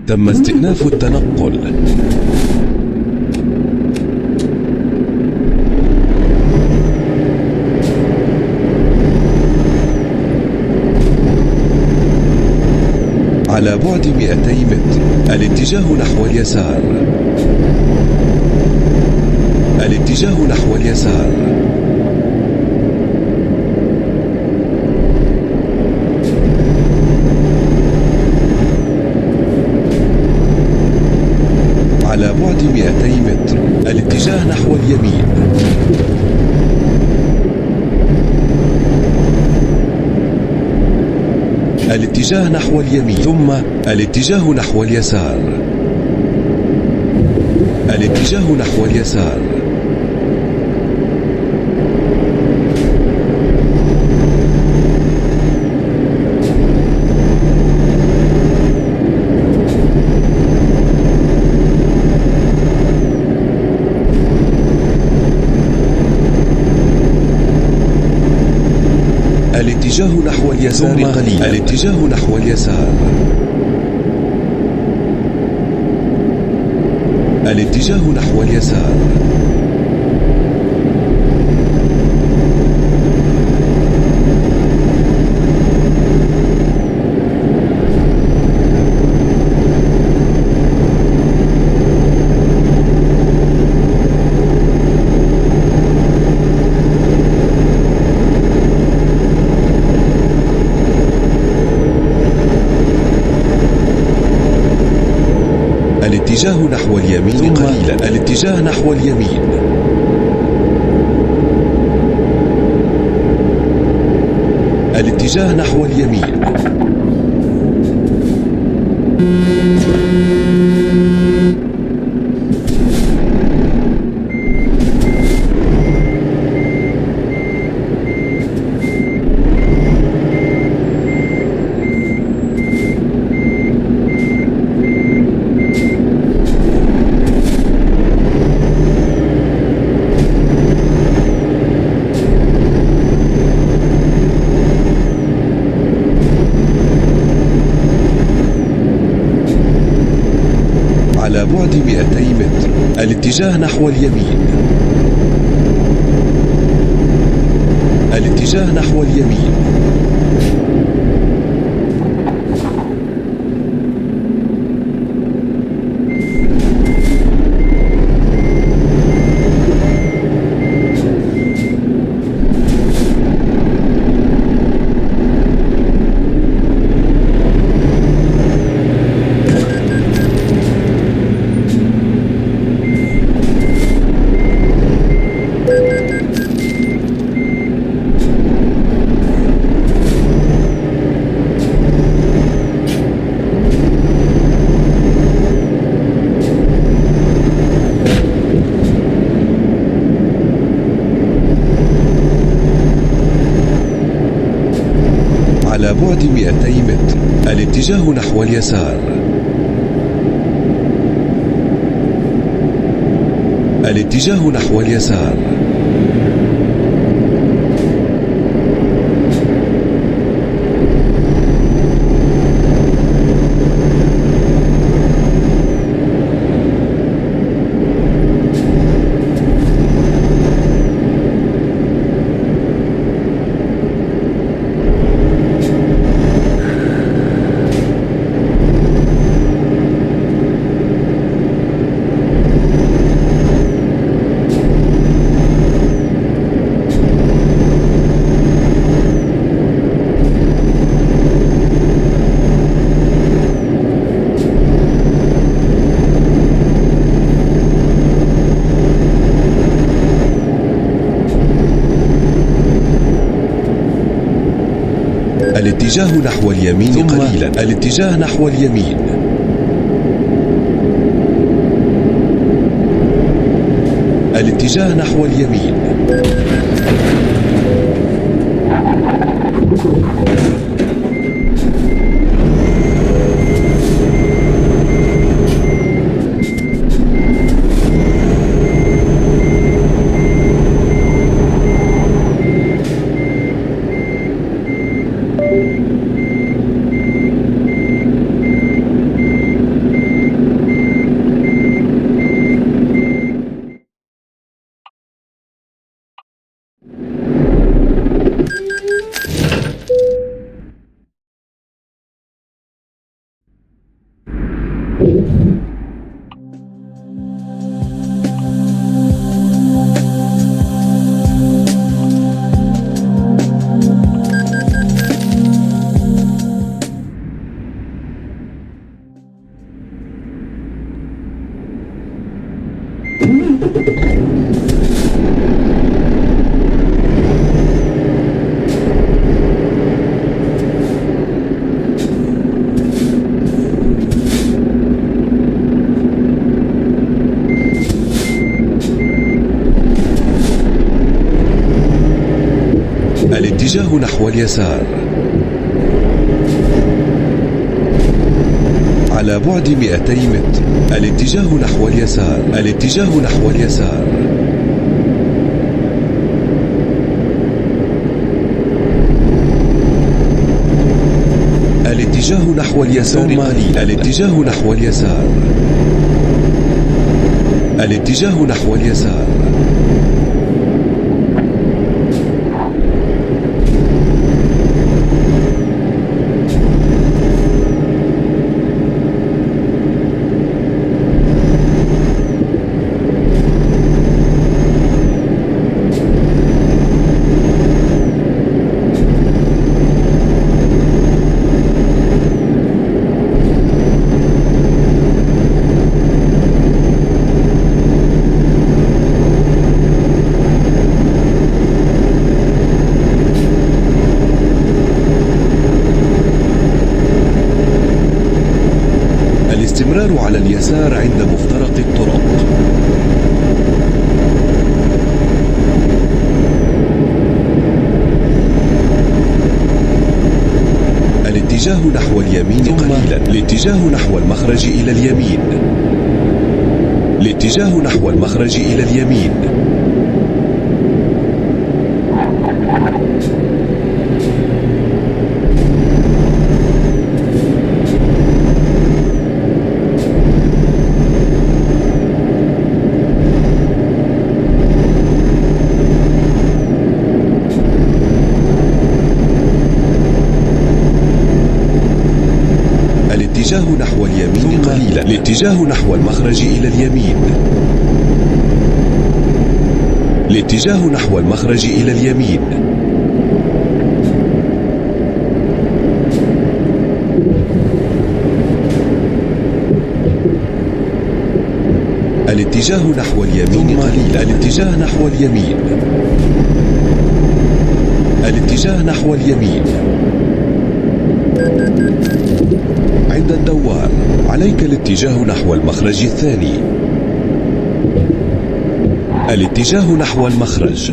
تم استئناف التنقل. على بعد 200 متر الاتجاه نحو اليسار. الاتجاه نحو اليسار. على بعد 200 متر الاتجاه نحو اليمين. الاتجاه نحو اليمين ثم الاتجاه نحو اليسار. الاتجاه نحو اليسار. الاتجاه نحو اليسار قليلا. الاتجاه نحو اليسار. الاتجاه نحو اليسار. الاتجاه نحو اليمين قليلا. الاتجاه نحو اليمين. الاتجاه نحو اليمين. على بعد 200 متر الاتجاه نحو اليمين. الاتجاه نحو اليمين. على بعد 200 متر الاتجاه نحو اليسار. الاتجاه نحو اليسار. الاتجاه نحو اليمين قليلا. الاتجاه نحو اليمين. الاتجاه نحو اليمين. الاتجاه نحو اليسار. على بعد 200 متر. الاتجاه نحو اليسار. الاتجاه نحو اليسار. الاتجاه نحو اليسار قليلا. الاتجاه نحو اليسار. الاتجاه نحو اليسار. الاستمرار على اليسار عند مفترق الطرق. الاتجاه نحو اليمين قليلا. الاتجاه نحو المخرج إلى اليمين. الاتجاه نحو المخرج إلى اليمين. الاتجاه نحو اليمين قليلا. الاتجاه نحو المخرج إلى اليمين. الاتجاه نحو المخرج إلى اليمين. الاتجاه نحو اليمين قليلا. الاتجاه نحو اليمين. الاتجاه نحو اليمين. عند الدوار عليك الاتجاه نحو المخرج الثاني. الاتجاه نحو المخرج.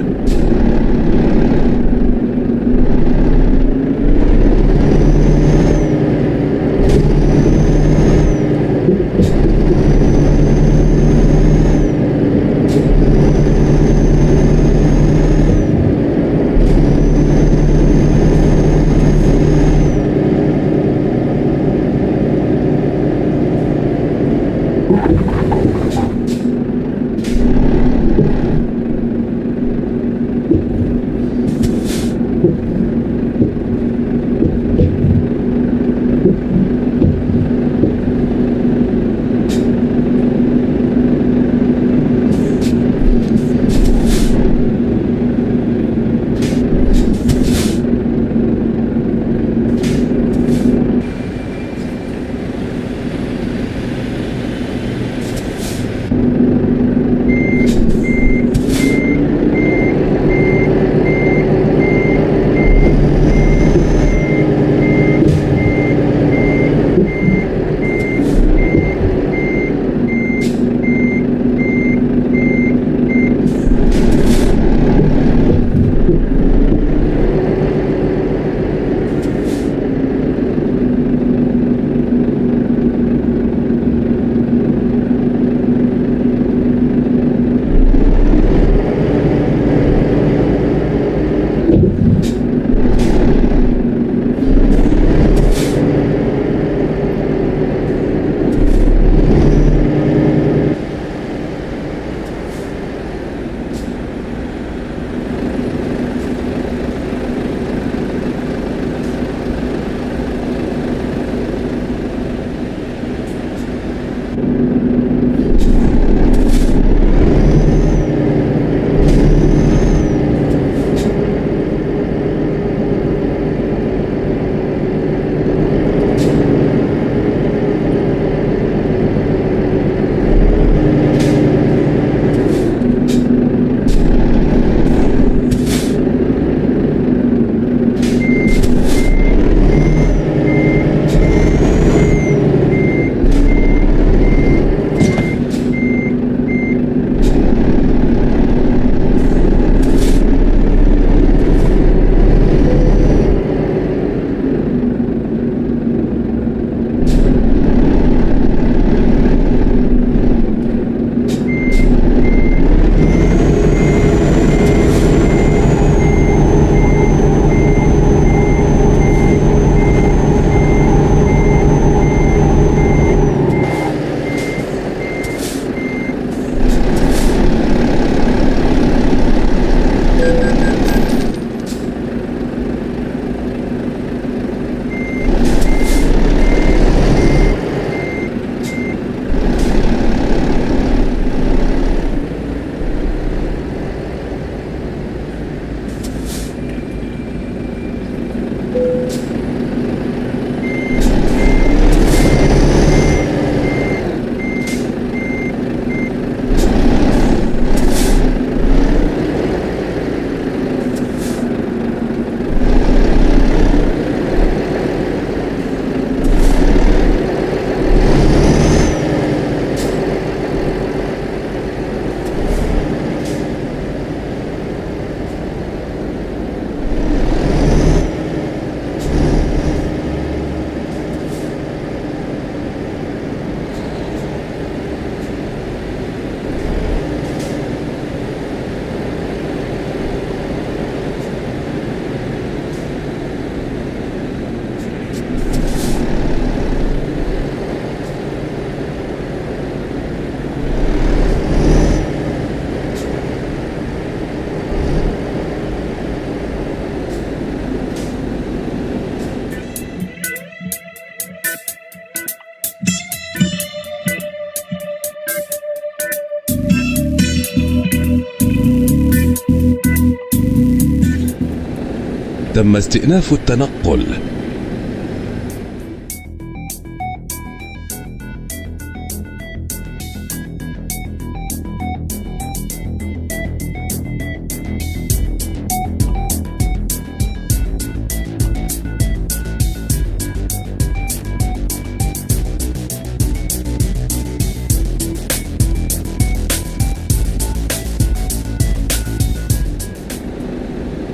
تم استئناف التنقل.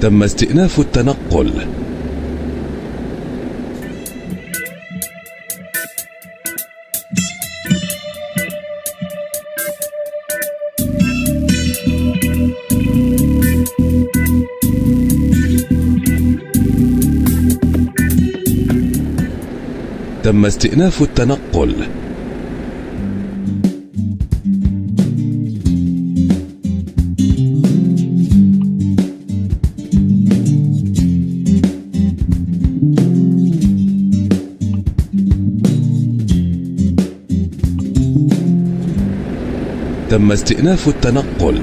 تم استئناف التنقل. تم استئناف التنقل. تم استئناف التنقل.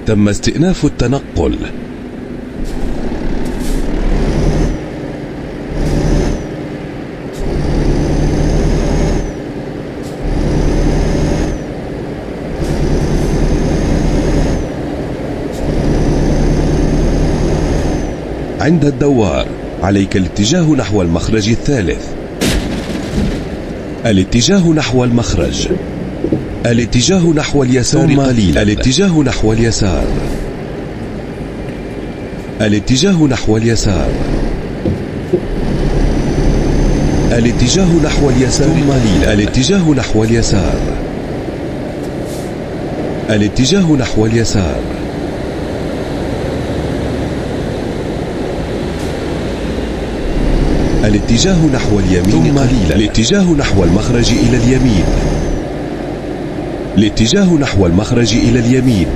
تم استئناف التنقل. عند الدوار عليك الاتجاه نحو المخرج الثالث. الاتجاه نحو المخرج. الاتجاه نحو اليسار قليلا. الاتجاه نحو اليسار. الاتجاه نحو اليسار. الاتجاه نحو اليسار قليلا. الاتجاه نحو اليسار. الاتجاه نحو اليسار. الاتجاه نحو اليمين قليلا. الاتجاه نحو المخرج إلى اليمين. الاتجاه نحو المخرج إلى اليمين.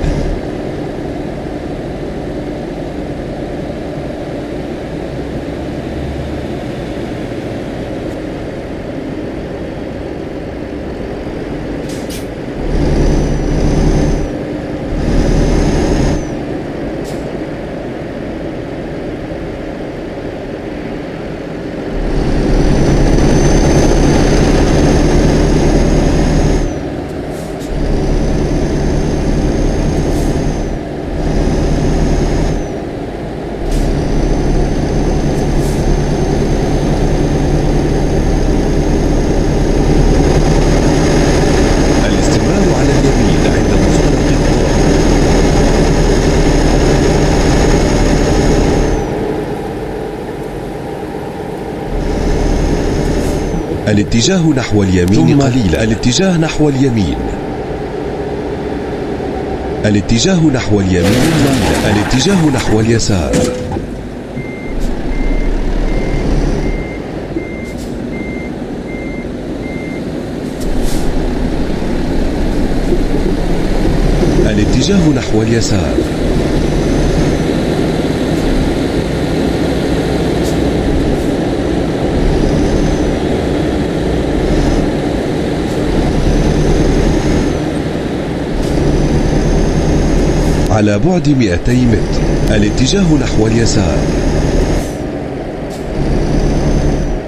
الاتجاه نحو اليمين قليلا. الاتجاه نحو اليمين. الاتجاه نحو اليمين قليلا. الاتجاه نحو اليسار. الاتجاه نحو اليسار. على بعد 200 متر الاتجاه نحو اليسار.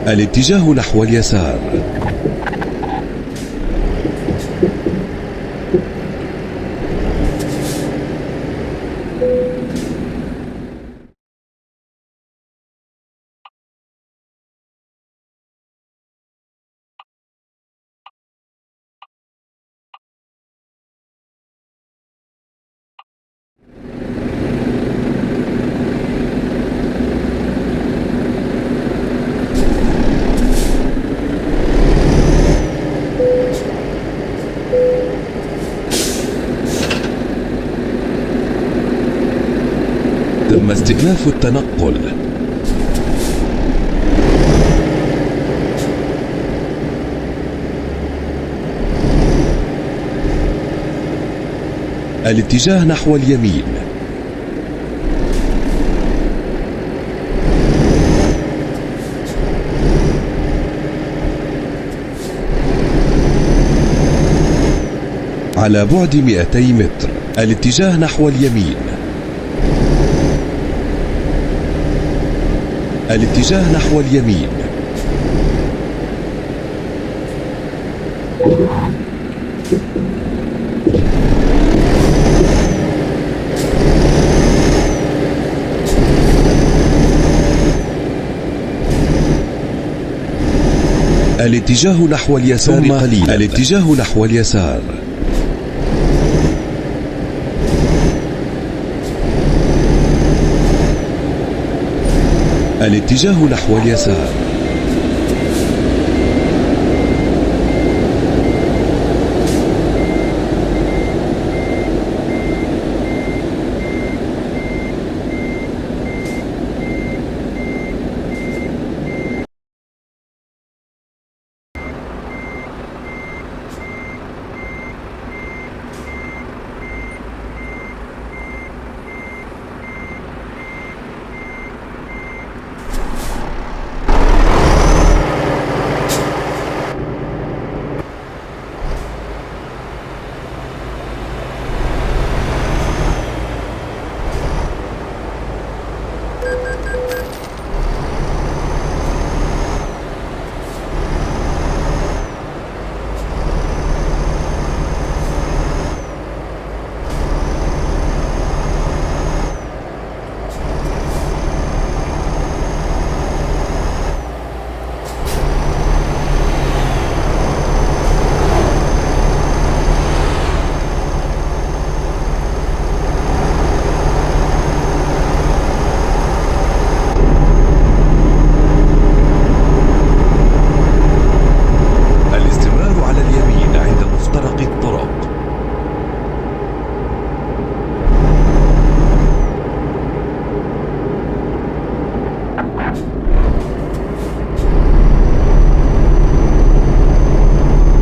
الاتجاه نحو اليسار. تم استئناف التنقل. الاتجاه نحو اليمين. على بعد 200 متر الاتجاه نحو اليمين. الاتجاه نحو اليمين. الاتجاه نحو اليسار قليلا. الاتجاه نحو اليسار. الاتجاه نحو اليسار.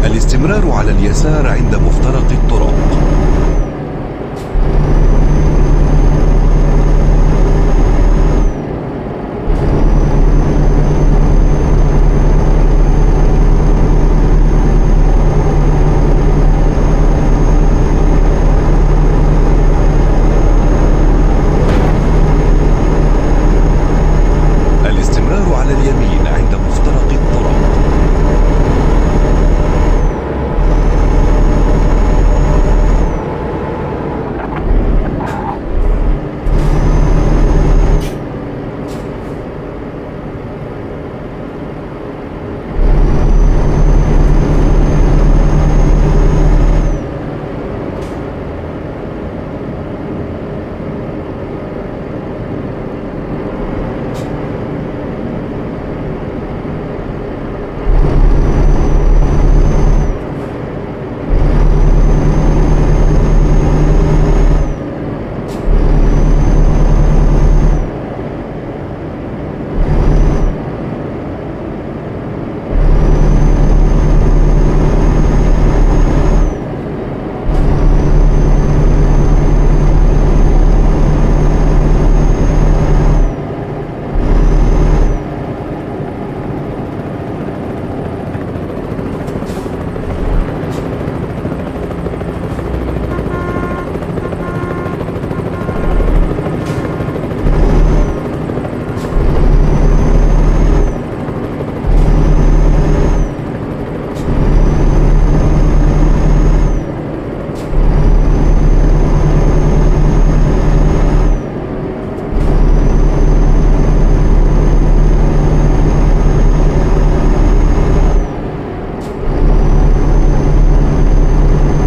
الاستمرار على اليسار عند مفترق الطرق. الاستمرار على اليمين عند مفترق الطرق.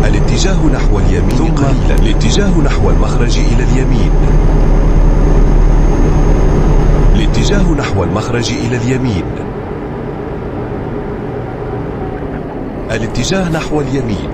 الاتجاه نحو اليمين قليلا. الاتجاه نحو المخرج إلى اليمين. الاتجاه نحو المخرج إلى اليمين. الاتجاه نحو اليمين.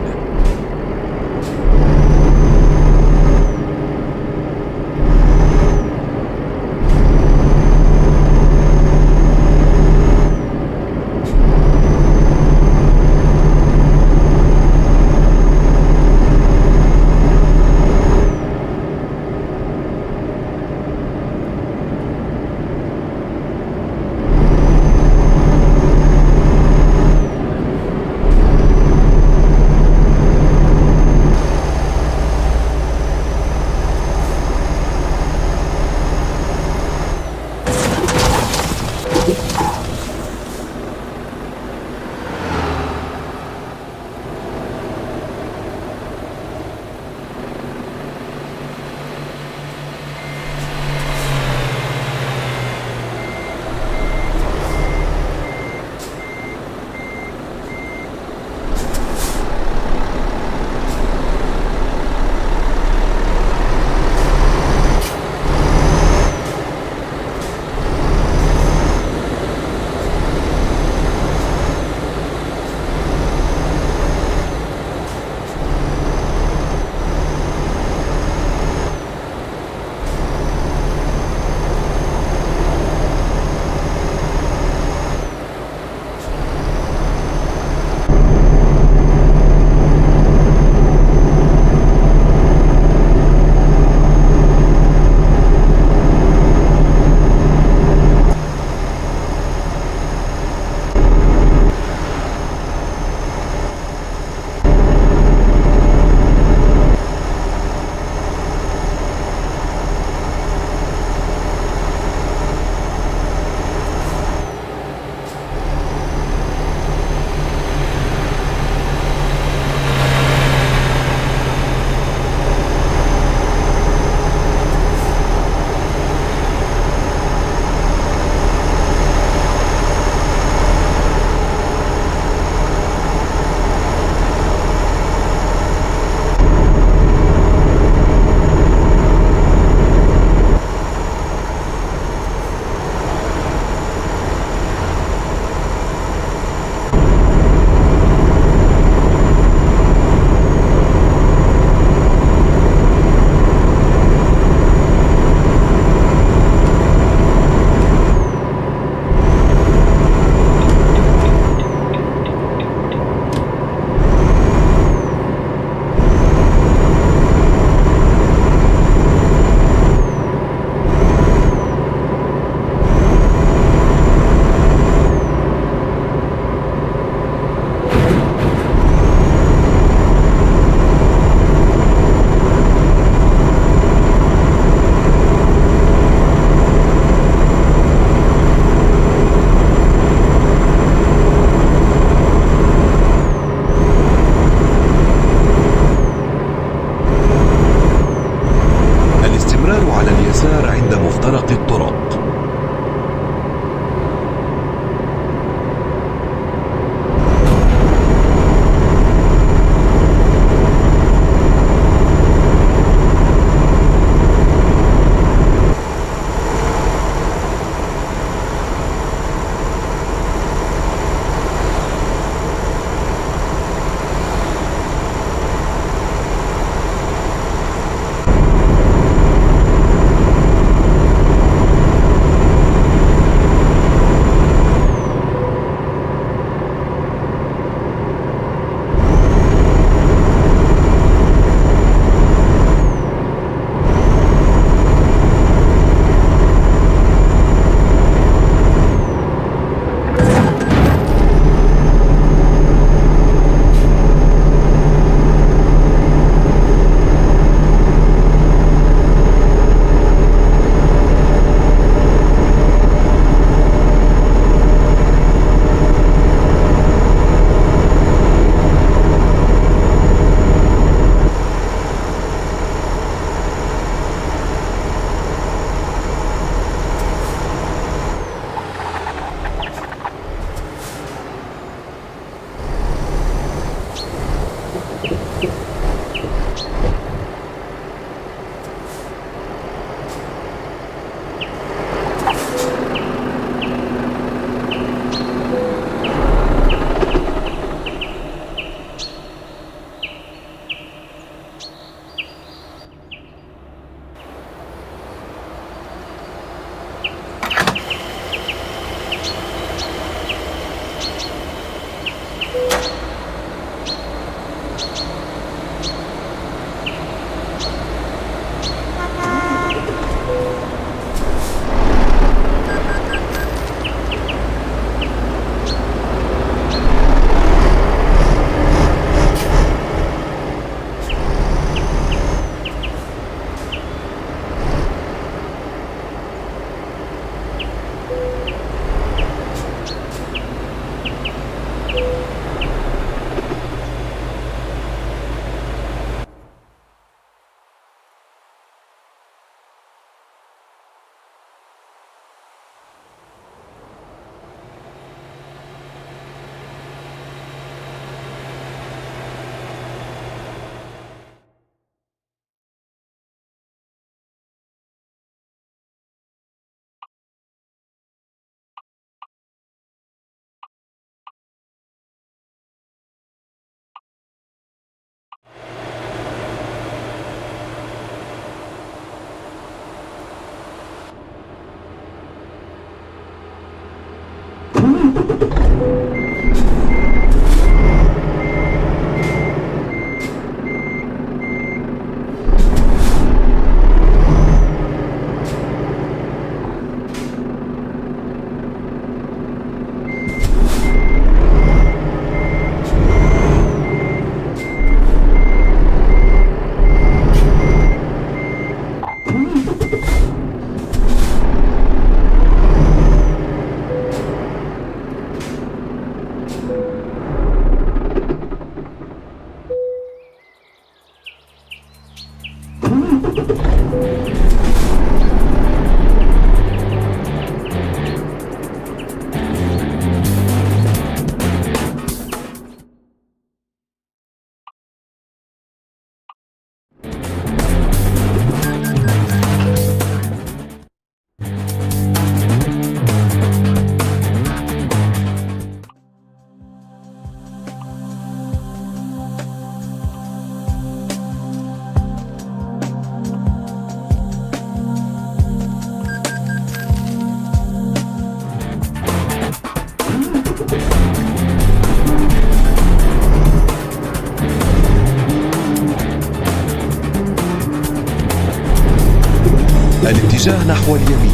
الاتجاه نحو اليمين.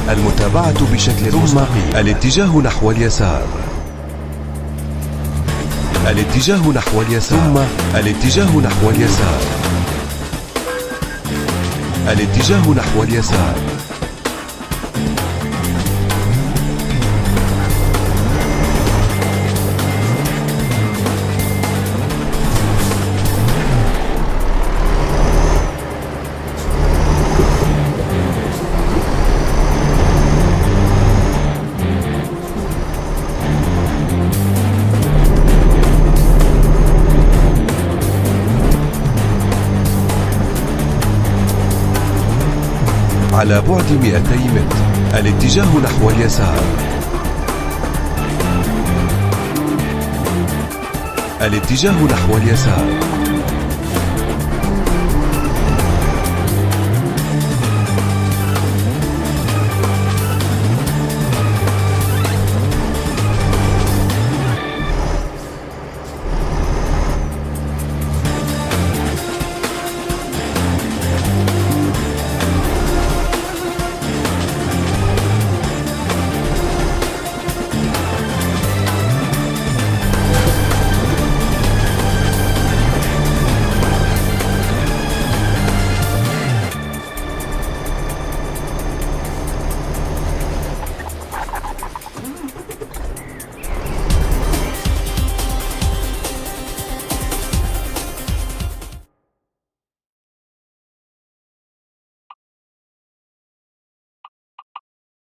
المتابعة بشكل مستقيم. الاتجاه نحو اليسار. الاتجاه نحو اليسار. الاتجاه نحو اليسار. الاتجاه نحو اليسار. على بعد 200 متر. الاتجاه نحو اليسار. الاتجاه نحو اليسار.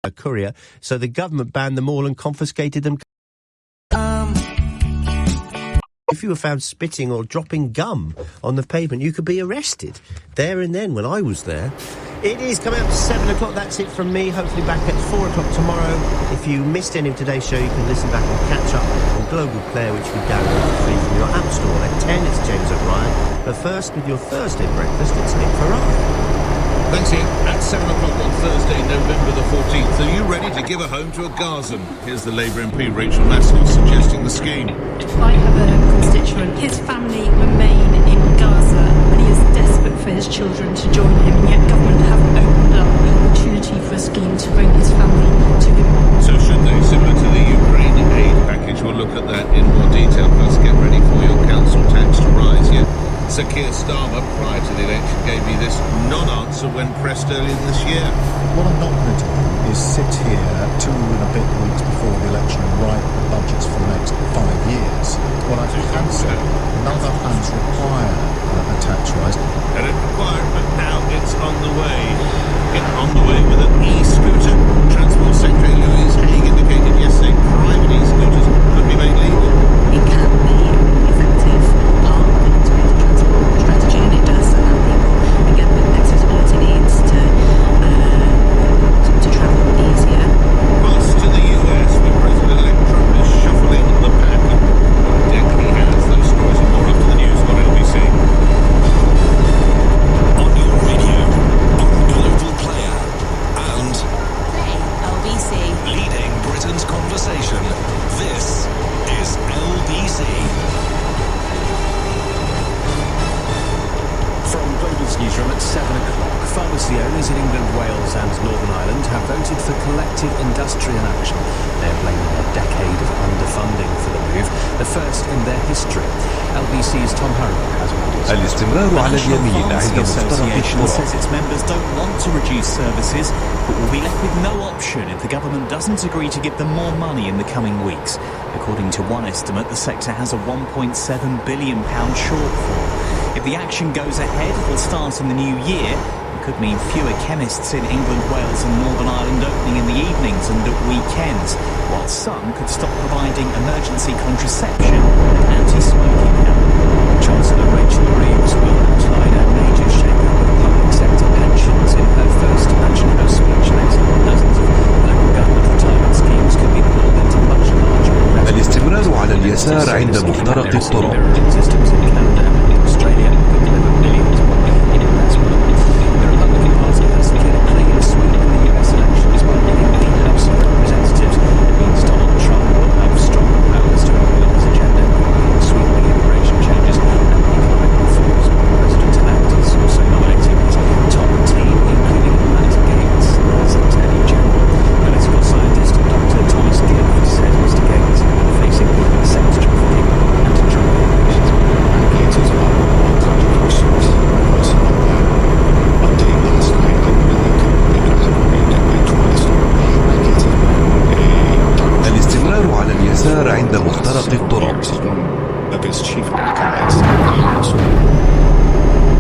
A courier, so the government banned them all and confiscated them. If you were found spitting or dropping gum on the pavement, you could be arrested there and then when I was there. It is coming up to 7 o'clock. That's it from me. Hopefully back at 4 o'clock tomorrow. If you missed any of today's show, you can listen back and catch up on Global Player, which you can download for free from your App Store. At 10, it's James O'Brien. But first, with your Thursday breakfast, it's Nick Ferrari. Thanks, Ian. At 7 o'clock on Thursday, November the 14th, are you ready to give a home to a Gazan? Here's the Labour MP Rachel Maskell suggesting the scheme. I have a constituent. His family remain in Gaza and he is desperate for his children to join him, and yet government haven't opened up an opportunity for a scheme to bring his family to him. So should they, similar to the Ukraine aid package? We'll look at that in more detail. Plus, get ready for your council tax to rise. Yeah. Sir Keir Starmer, prior to the election, gave me this non-answer when pressed earlier this year. What I'm not going to do is sit here 2 and a bit weeks before the election and write budgets for the next 5 years. What I can say, none of our plans require a tax rise. And it required, but now it's on the way. It's on the way with an e-scooter. Transport Secretary Louise Haigh indicated yesterday private e-scooters could be made legal. It can be an effective part of the integrated transport strategy, and it does allow people, again, with accessibility needs to travel easier. Pass to the US, where President-elect Trump is shuffling the pack. What a deck he has. Those stories and more after the news on LBC. On your radio, on Global Player, and Play LBC. leading Britain's conversation. This is LBC. From Global's newsroom at 7 o'clock, pharmacy owners in England, Wales and Northern Ireland have voted for collective industrial action. They're blaming a decade of underfunding for the move, the first in their history. LBC's Tom Harrow has more details. الاستمرار على اليمين عند مفترق Association الطرق. says its members don't want to reduce services, but will be left with no option if the government doesn't agree to give them more money in the coming weeks. According to one estimate, the sector has a £1.7 billion shortfall. If the action goes ahead, it will start in the new year. It could mean fewer chemists in England, Wales and Northern Ireland opening in the evenings and at weekends, while some could stop providing emergency contraception and anti-smoking help. Chancellor Rachel Reeves will outline a major shake-up of public sector pensions in her first Mansion House speech next month. Dozens of local government retirement schemes could be pulled into much larger investments. الاستمرار على اليسار عند مفترق الطرق. Systems in Canada and in Australia could deliver millions more in investment. The Republican Party has secured a clean sweep in the US elections by winning the House of Representatives. It means Donald Trump will have strong powers to implement his agenda, including sweeping immigration changes and economic reforms. President-elect is also nominating his top team, including Matt Gaetz as Attorney General. Political scientist Dr. Thomas Gibb said Mr. Gaetz has been facing sex trafficking and drug allegations. It is one of our controversies. One day last night, I really couldn't believe it. I haven't read it like twice. الاستمرار على اليسار عند مفترق الطرق.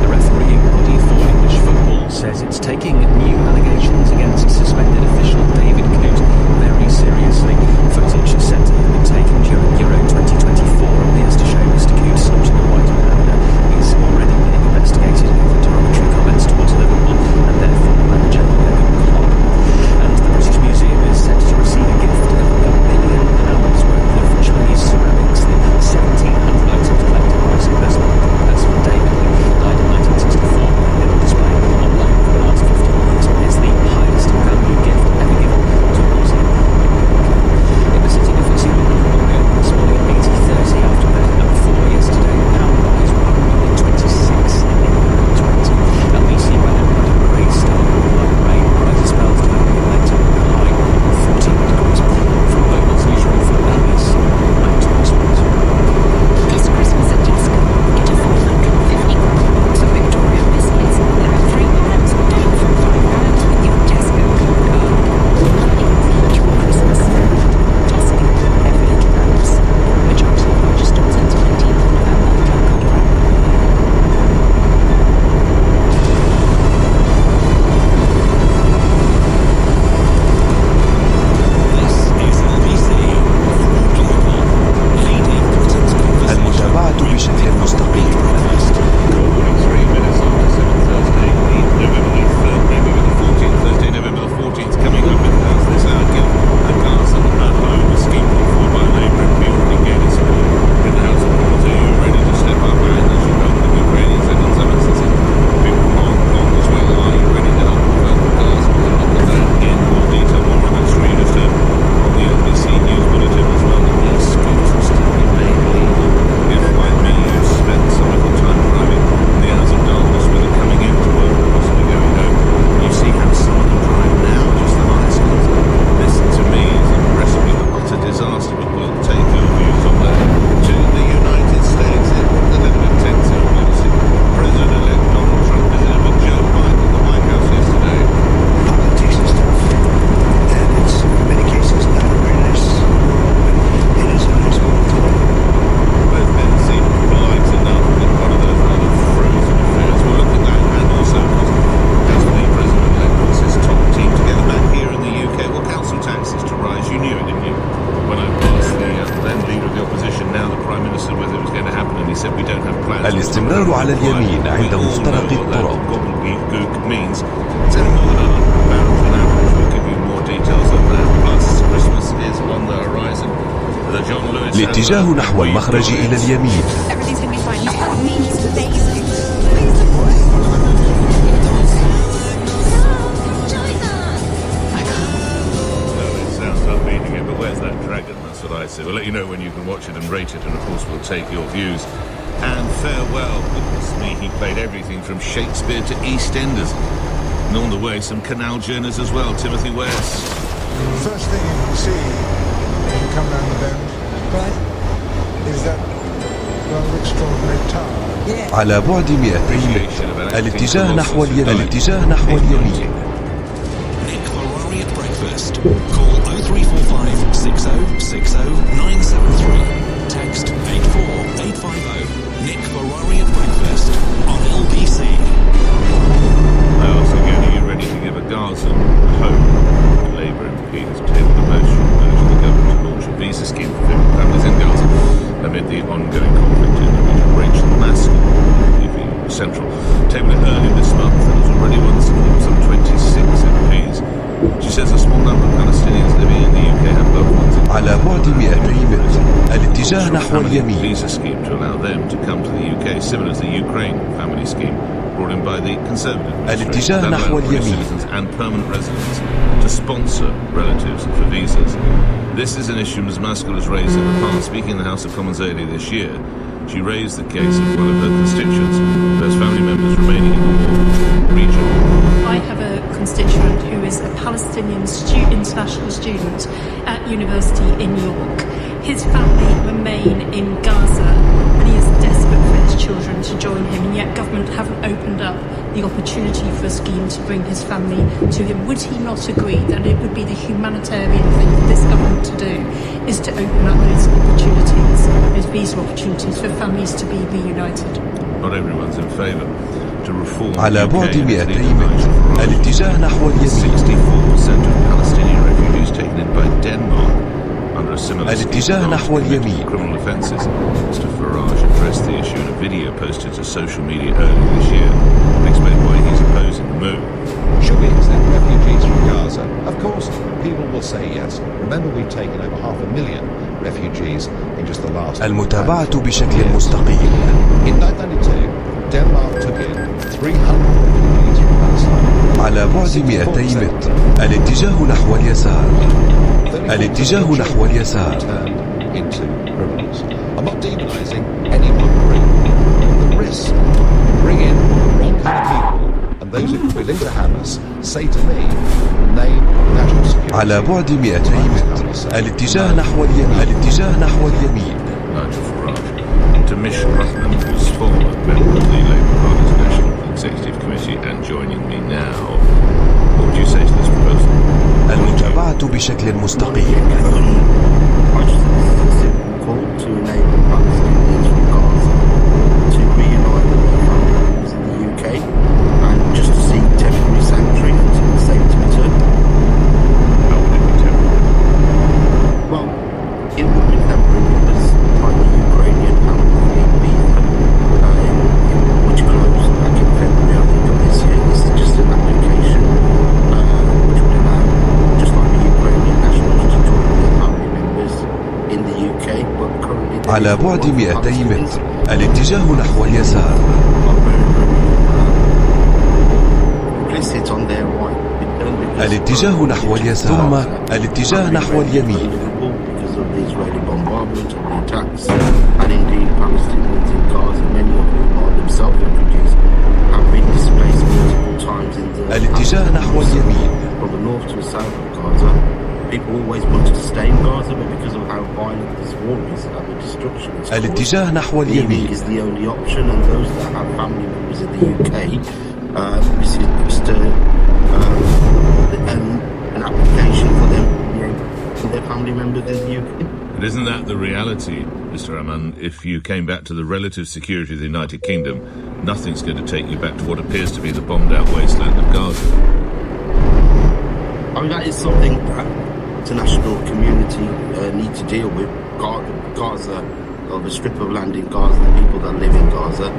The refereeing body for English football says it's taking new allegations against suspended official David Coote very seriously. Footage said to have been taken during Euro 2024 appears to show Mr. Coote saluting a white banana. He's already being investigated over derogatory comments towards Liverpool and their former manager Jurgen Klopp. And the British Museum is set to receive a gift of £1 billion worth of Chinese ceramics. The 1,700 items collected by Sir Percival David, who died in 1964, have been on display online for the last 50 years. It's the highest value gift ever given to a don't have plans. الاستمرار على اليمين عند مفترق الطرق. Means it's any more than 100 barrels on average. We'll give you more details on that. Plus, Christmas is on the horizon. The John Lewis الاتجاه نحو المخرج إلى اليمين. Everything's going to be fine. He's got me. He's amazing. But where's that dragon? That's what I say. We'll let you know when you can watch it and rate it, and of course we'll take your views. And farewell. Goodness me, he played everything from Shakespeare to EastEnders. And on the way, some canal journeys as well. Timothy West. First thing you can see when you come down the bend, right, is that rather extraordinary tower. على بعد 200 متر الاتجاه نحو اليمين. الاتجاه نحو اليمين. Call 0345 6060 973. Text 84850. Nick Ferrari at breakfast on LBC. I also getting you ready to give a Gaza a home. The Labour MP has tabled a motion urging the government to launch a visa scheme for families in Gaza amid the ongoing conflict in the region. Rachel Maskell, TV Central, tabled it earlier this month and has already won support some 26 MPs. She says a small number of Palestinians living in the UK have loved ones in على بعد 200 متر الاتجاه نحو اليمين. visa scheme to allow them to come to the UK, similar to the Ukraine family scheme brought in by the Conservative الاتجاه that نحو allowed اليمين. citizens and permanent residents to sponsor relatives for visas. This is an issue Ms Maskell has raised in the past. Speaking in the House of Commons earlier this year, she raised the case of one of her constituents, those family members remaining in the war region. I have a constituent who is a Palestinian international student at university in York. His family remain in Gaza and he is desperate for his children to join him, and yet government haven't opened up the opportunity for a scheme to bring his family to him. Would he not agree that it would be the humanitarian thing for this government to do is to open up those opportunities, those visa opportunities for families to be reunited? Not everyone's in favour. To reform على بعد 200 متر الاتجاه نحو اليمين. 64% of Palestinian refugees taken in by Denmark under a similar الاتجاه نحو اليمين. criminal offences. Mr Farage addressed the issue in a video posted to social media earlier this year and explained why he's opposing the move. Should we accept refugees from Gaza? Of course, people will say yes. Remember, we've taken over 500,000 refugees in just the last. المتابعة بشكل مستقيم. In 1992, Denmark took in 300 refugees from Palestine. على بعد 200 متر الاتجاه نحو اليسار. الاتجاه نحو اليسار. Turned into criminals. I'm not demonising anyone bring the risk. Bring in the wrong kind of people, and those who are willing to have us say to me, name national security. على بعد 200 متر الاتجاه نحو اليمين. الاتجاه نحو اليمين. Nigel Farage. To Mish Ruthman, who's former member of the Labour Party's National Executive Committee and joining me now. What would you say to this proposal? المتابعة بشكل مستقيم. I just think this is a simple call to enable Palestinians from Gaza to reunite with their family members in the UK and just to seek temporary sanctuary until the safety return. How would it be temporary? Well, it would be temporary because like the Ukrainian family visa, which closed back in February, I think, of this year. This is just an application which would allow, just like the Ukrainian nationals, to join their family members in the UK, but currently على بعد 200 متر الاتجاه نحو اليسار. implicit on their right. الاتجاه نحو اليسار ثم الاتجاه نحو اليمين. Because of the Israeli bombardment and the attacks, and indeed Palestinians in Gaza, many of whom are themselves refugees, have been displaced multiple times in the الاتجاه نحو اليمين. from the north to the south of Gaza. People always wanted to stay in Gaza, but because of how violent this war is and the destruction it's caused, الاتجاه نحو leaving اليمين. is the only option, and those that have family members in the UK, this is just an application for them, for their family members in the UK. But isn't that the reality, Mr Aman? If you came back to the relative security of the United Kingdom, nothing's going to take you back to what appears to be the bombed-out wasteland of Gaza. I mean, that is something that the international community need to deal with. Gaza, of a strip of land in Gaza, the people that live in Gaza,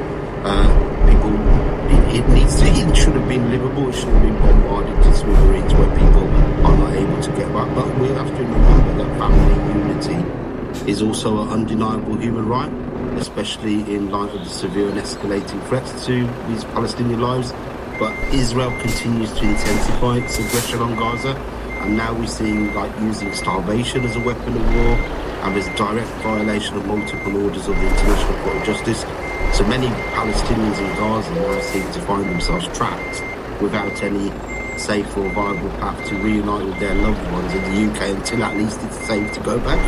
it should have been livable, it should have been bombarded to smithereens where people are not able to get back. But we have to remember that family unity is also an undeniable human right, especially in light of the severe and escalating threats to these Palestinian lives. But Israel continues to intensify its aggression on Gaza, and now we're seeing using starvation as a weapon of war, and there's direct violation of multiple orders of the International Court of Justice. So many Palestinians in Gaza now seem to find themselves trapped without any safe or viable path to reunite with their loved ones in the UK until at least it's safe to go back.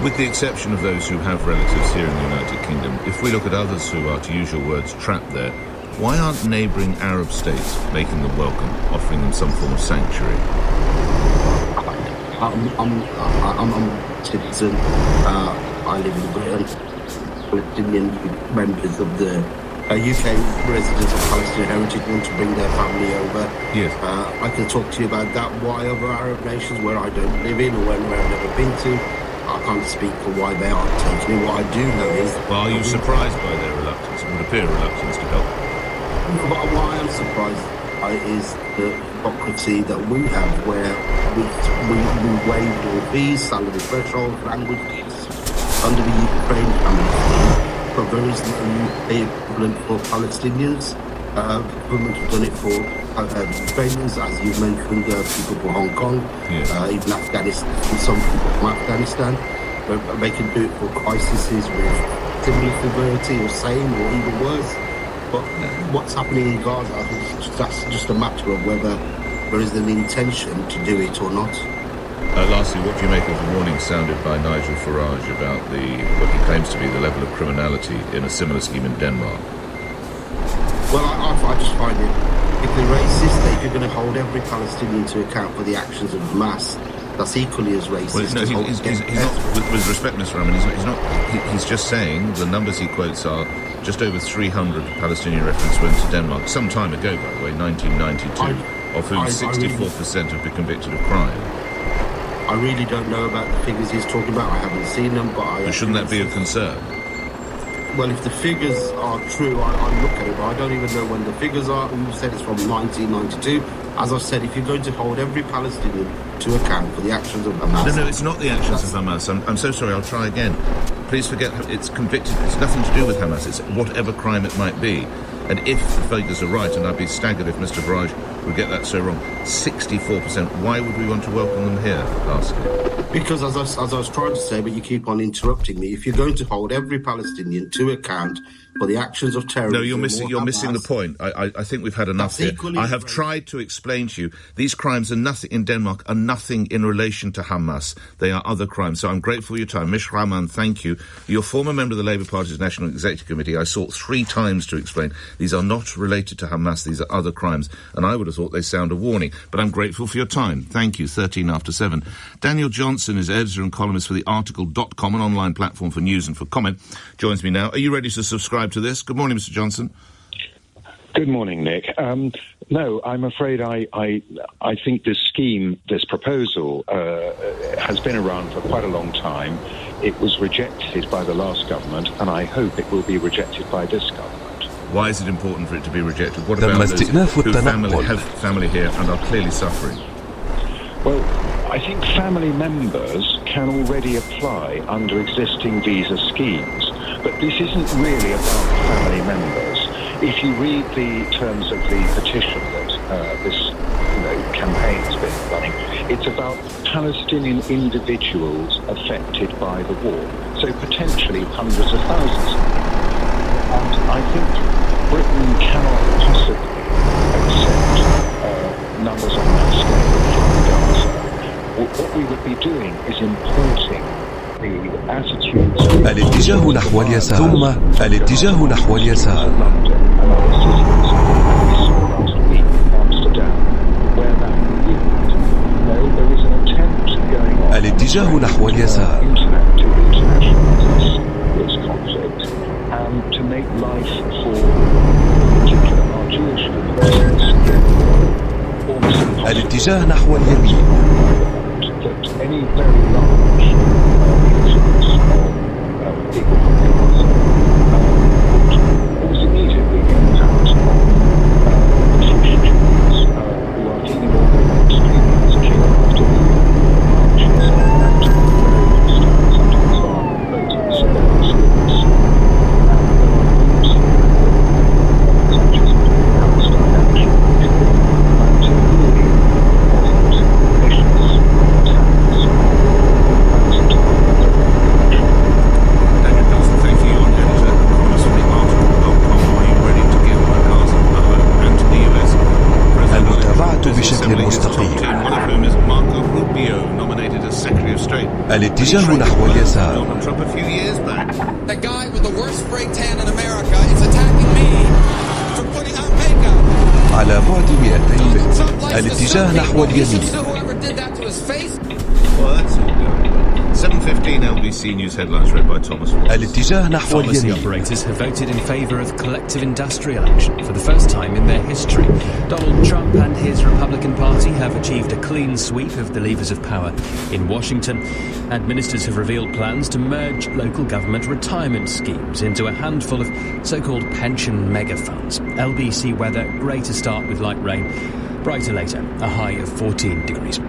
With the exception of those who have relatives here in the United Kingdom, if we look at others who are, to use your words, trapped there, why aren't neighbouring Arab states making them welcome, offering them some form of sanctuary? I'm a citizen. I live in Britain. Palestinian members of the UK residents of Palestinian heritage want to bring their family over. Yes. I can talk to you about that. Why other Arab nations where I don't live in or where I've never been to, I can't speak for why they aren't taking it. What I do know is... Well, are you surprised by their reluctance? It would appear reluctance to help. What I am surprised by is the hypocrisy that we have, where we waived all fees, salary thresholds, language fees under the Ukraine family scheme, but there is the equivalent for Palestinians. The government have done it for Ukrainians, as you've mentioned, people from Hong Kong, even Afghanistan, some people from Afghanistan. They can do it for crises with similar severity or same or even worse. But what's happening in Gaza, I think that's just a matter of whether there is an intention to do it or not. Lastly, what do you make of the warning sounded by Nigel Farage about what he claims to be the level of criminality in a similar scheme in Denmark? Well, I just find it, if they're racist, if you're going to hold every Palestinian to account for the actions of Hamas, that's equally as racist. Well, no, he's not, with respect, Mr. Rahman, he's just saying the numbers he quotes are just over 300 Palestinian refugees went to Denmark some time ago, by the way, 1992, of whom 64% have been convicted of crime. I really don't know about the figures he's talking about. I haven't seen them, but shouldn't that be a concern? Well, if the figures are true, I look at it, but I don't even know when the figures are. You said it's from 1992. As I said, if you're going to hold every Palestinian to account for the actions of Hamas... No, it's not the actions of Hamas. I'm so sorry, I'll try again. Please forget, it's convicted. It's nothing to do with Hamas. It's whatever crime it might be. And if the figures are right, and I'd be staggered if Mr. Farage would get that so wrong, 64%, why would we want to welcome them here, lastly? Because as I was trying to say, but you keep on interrupting me, if you're going to hold every Palestinian to account for the actions of terrorism... No, you're missing the point. I think we've had enough here. I have tried to explain to you, these crimes are nothing in Denmark, are nothing in relation to Hamas. They are other crimes. So I'm grateful for your time. Mish Rahman, thank you. You're a former member of the Labour Party's National Executive Committee. I sought 3 times to explain these are not related to Hamas, these are other crimes. And I would have thought they sound a warning. But I'm grateful for your time. Thank you. 13 after 7. Daniel Johnson is editor and columnist for the Article.com, an online platform for news and for comment. Joins me now. Are you ready to subscribe to this? Good morning, Mr. Johnson. Good morning, Nick. No, I'm afraid I think this scheme, this proposal, has been around for quite a long time. It was rejected by the last government, and I hope it will be rejected by this government. Why is it important for it to be rejected? What about those who have family here and are clearly suffering? Well, I think family members can already apply under existing visa schemes, but this isn't really about family members. If you read the terms of the petition that this campaign has been running, it's about Palestinian individuals affected by the war, so potentially hundreds of thousands. And I think Britain cannot possibly accept numbers on that scale from Gaza. What we would be doing is importing the attitudes... الاتجاه نحو اليسار ثم الاتجاه نحو اليسار. الاتجاه نحو اليسار. To make life for particular our Jewish الاتجاه نحو اليمين. That any very large influx of people from الاتجاه نحو اليسار. Donald Trump a few years back. The guy with the worst spray tan in America is attacking me for putting on makeup. على بعد 200 متر الاتجاه نحو اليمين. Whoever did that to his face. Well, that's all going well. 7:15 LBC News headlines read by Thomas Wallace. الاتجاه نحو Pharmacy اليمين. operators have voted in favour of collective industrial action for the first time in their history. Donald Trump and his Republican Party have achieved a clean sweep of the levers of power in Washington, and ministers have revealed plans to merge local government retirement schemes into a handful of so-called pension mega funds. LBC weather, grey to start with light rain, brighter later, a high of 14 degrees.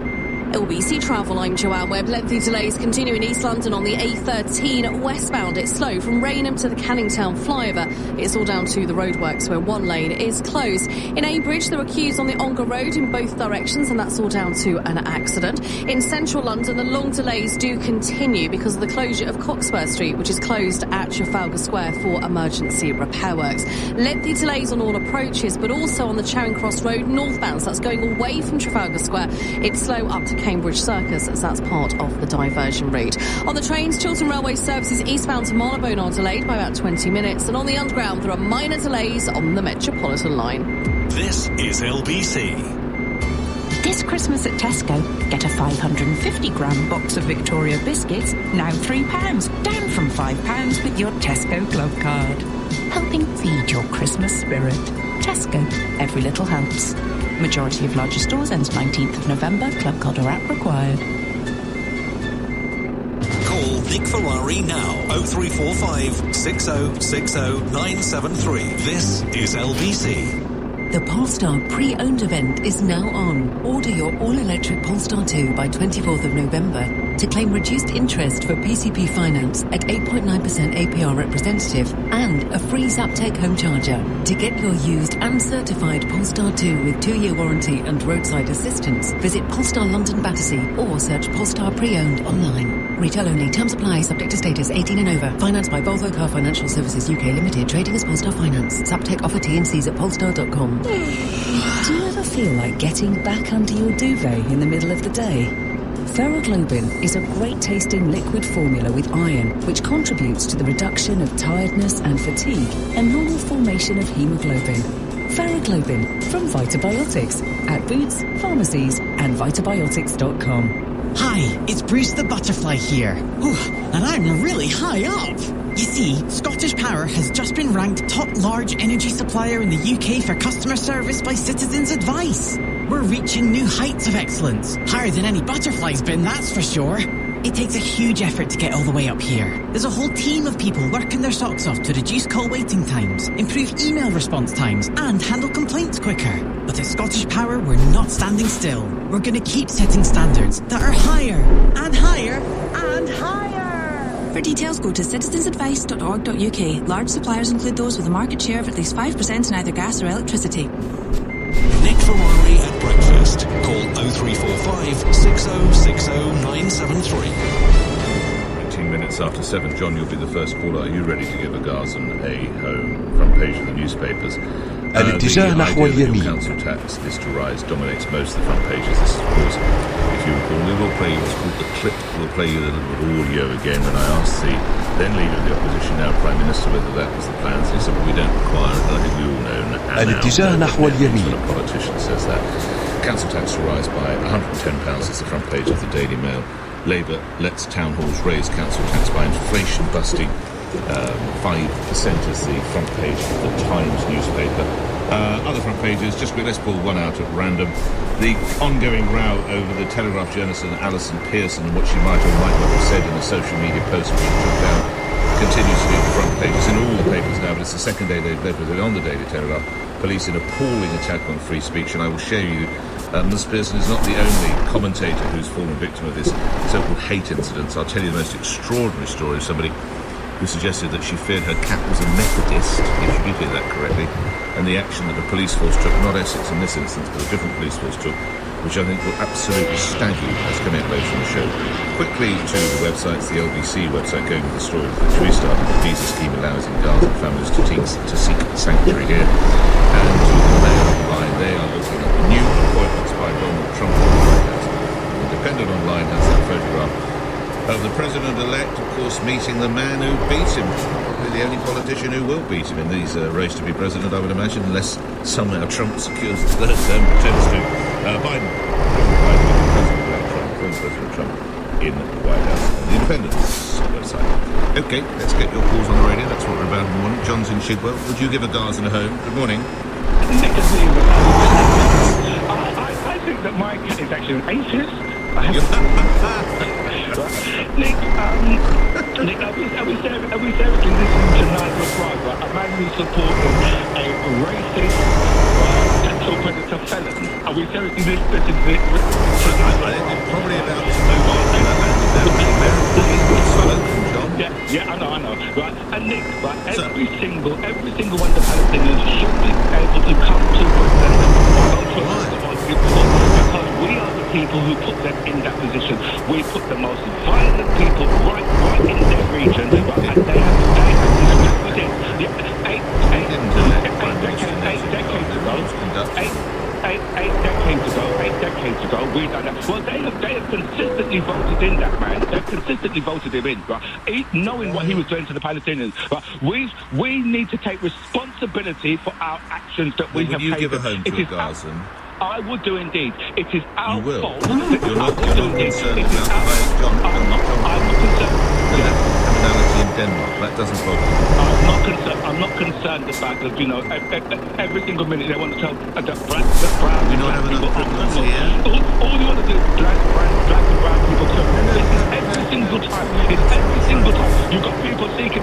LBC Travel, I'm Joanne Webb. Lengthy delays continue in East London on the A13 westbound. It's slow from Rainham to the Canning Town flyover. It's all down to the roadworks where one lane is closed. In Ambridge, there are queues on the Ongar Road in both directions, and that's all down to an accident. In central London, the long delays do continue because of the closure of Cockspur Street, which is closed at Trafalgar Square for emergency repair works. Lengthy delays on all approaches, but also on the Charing Cross Road northbound. So that's going away from Trafalgar Square. It's slow up to Cambridge Circus, as that's part of the diversion route. On the trains, Chiltern Railway services eastbound to Marylebone are delayed by about 20 minutes, and on the underground there are minor delays on the Metropolitan line. This is LBC. This Christmas at Tesco, get a 550-gram box of Victoria biscuits, now £3, down from £5 with your Tesco Club card. Helping feed your Christmas spirit. Tesco, every little helps. Majority of larger stores ends 19th of November. Club card or app required. Call Nick Ferrari now. 0345 6060 973. This is LBC. The Polestar pre-owned event is now on. Order your all-electric Polestar 2 by 24th of November to claim reduced interest for PCP finance at 8.9% APR representative and a free Zaptec home charger. To get your used and certified Polestar 2 with 2-year warranty and roadside assistance, visit Polestar London Battersea or search Polestar pre-owned online. Retail only. Terms apply. Subject to status. 18 and over. Financed by Volvo Car Financial Services UK Limited. Trading as Polestar Finance. Zaptec offer T&Cs at polestar.com. Do you ever feel like getting back under your duvet in the middle of the day? Ferroglobin is a great-tasting liquid formula with iron, which contributes to the reduction of tiredness and fatigue and normal formation of hemoglobin. Ferroglobin from Vitabiotics at Boots, pharmacies and vitabiotics.com. Hi, it's Bruce the Butterfly here. Ooh, and I'm really high up. You see, Scottish Power has just been ranked top large energy supplier in the UK for customer service by Citizens Advice. We're reaching new heights of excellence. Higher than any butterfly's been, that's for sure. It takes a huge effort to get all the way up here. There's a whole team of people working their socks off to reduce call waiting times, improve email response times, and handle complaints quicker. But at Scottish Power, we're not standing still. We're going to keep setting standards that are higher and higher and higher. For details, go to citizensadvice.org.uk. Large suppliers include those with a market share of at least 5% in either gas or electricity. Nick Ferrari at breakfast. Call 0345 6060 973. 19 minutes after 7, John, you'll be the first caller. Are you ready to give a Gazan a home? Front page of the newspapers. الاتجاه نحو اليمين. Council tax is to rise dominates most of the front pages. This is, of course, if you recall, we will play you what's called the clip. We'll play you the little audio again when I asked the then leader of the opposition, now Prime Minister, whether that was the plan. So he said, well, we don't require it, and I think we all know now. الاتجاه نحو اليمين. When a politician says that. Council tax to rise by £110 is the front page of the Daily Mail. Labour lets town halls raise council tax by inflation busting 5% is the front page of the Times newspaper. Other front pages, just let's pull one out at random. The ongoing row over the Telegraph journalist Alison Pearson and what she might or might not have said in a social media post which she took down continues to be the front pages in all the papers now, but it's the second day they've led with it on the Daily Telegraph. Police in appalling attack on free speech, and I will show you Ms Pearson is not the only commentator who's fallen victim of this so-called hate incidents. I'll tell you the most extraordinary story of somebody who suggested that she feared her cat was a Methodist, if you hear that correctly, and the action that the police force took, not Essex in this instance, but a different police force took, which I think will absolutely stag you, as coming out later in the show. Quickly to the websites, the LBC website, going with the story which we started. The visa scheme allows in Gaza families to seek sanctuary here. And to the Mail Online, they are looking at the new appointments by Donald Trump in the White House. Independent Online has that photograph of the President course, meeting the man who beat him. Probably the only politician who will beat him in these race to be president, I would imagine, unless somehow Trump secures the third term, pretends to. Biden, President Trump in the White House on the Independence website. Okay, let's get your calls on the radio. That's what we're about in the morning. John's in Shidwell. Would you give a Gaza a home? Good morning. I think that Mike is actually an atheist. Nick, are we seriously listening to Nigel Farage, a man who's supporting a racist, sexual predator felon? Are we seriously listening to Nigel Farage? Probably about to move on to that. Yeah, I know. Right, and Nick, right, every single one of the Palestinians should be able to come to Britain because we are the people who put them in that position. We put the most violent people right in their region, and they have eight decades ago, we done that. Well, they have consistently voted in that man. They've consistently voted him in, right? Knowing what he was doing to the Palestinians. Right? We need to take responsibility for our actions that we have taken. Would you give a home to a Gazan? I would do indeed. It is our fault. You're not concerned about John. I'm not concerned. Criminality in Denmark. That doesn't bother me. I'm not concerned about the, every single minute they want to tell the brown. We don't have enough criminals here. All you want to do is black and brown people criminals. It's every single time. You've got people seeking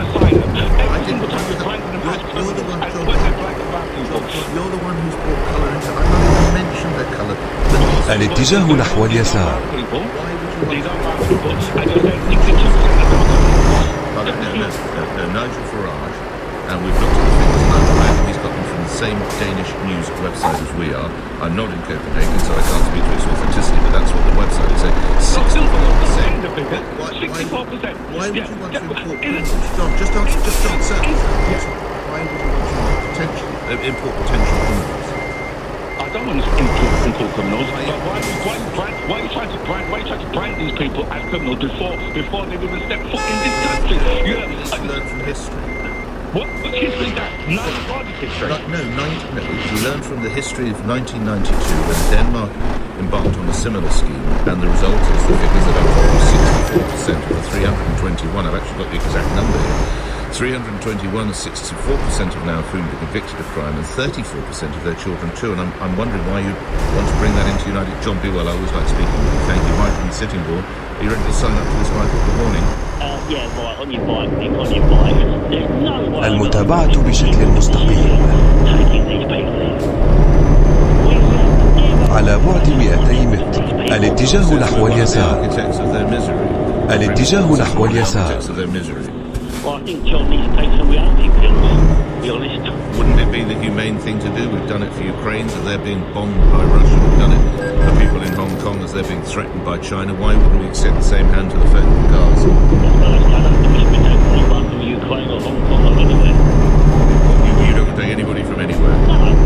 asylum. Every single time you're finding them as criminals. And when they're black and brown people. You're the one who's brought colour into it. I've not even mentioned their colour. الاتجاه نحو اليسار. No, Nigel Farage, and we've looked at the figures, and he's got them from the same Danish news website as we are. I'm not in Copenhagen, so I can't speak to its authenticity, but that's what the website is saying. 64%. 64%. Why would you want to import criminals? John, just answer. Why would you want to import potential criminals? I don't want to import criminals, but why are you trying to brand these people as criminals before they even step foot in this country? You learn from history. What history is that? History? No, you learn from the history of 1992 when Denmark embarked on a similar scheme, and the result is the figures that are 64% of the 321. I've actually got the exact number here. 321 and 64% have now been convicted of crime, and 34% of their children too. And I'm wondering why you want to bring that into United. John Bewell, I always like speaking with you. Thank you, Mike, from the sitting board. Are you ready to sign up to this, Michael? Good morning. Yeah, right, on your bike, Nick, on your bike. There's no way. المتابعة بشكل مستقيم. على بعد 200 متر. الاتجاه نحو اليسار. الاتجاه نحو اليسار. Well, I think John needs to take some reality pills, to be honest. Wouldn't it be the humane thing to do? We've done it for Ukrainians as they're being bombed by Russia. We've done it for people in Hong Kong as they're being threatened by China. Why wouldn't we extend the same hand to the folk of Gaza? Ukraine or Hong Kong or anywhere. You don't take anybody from anywhere?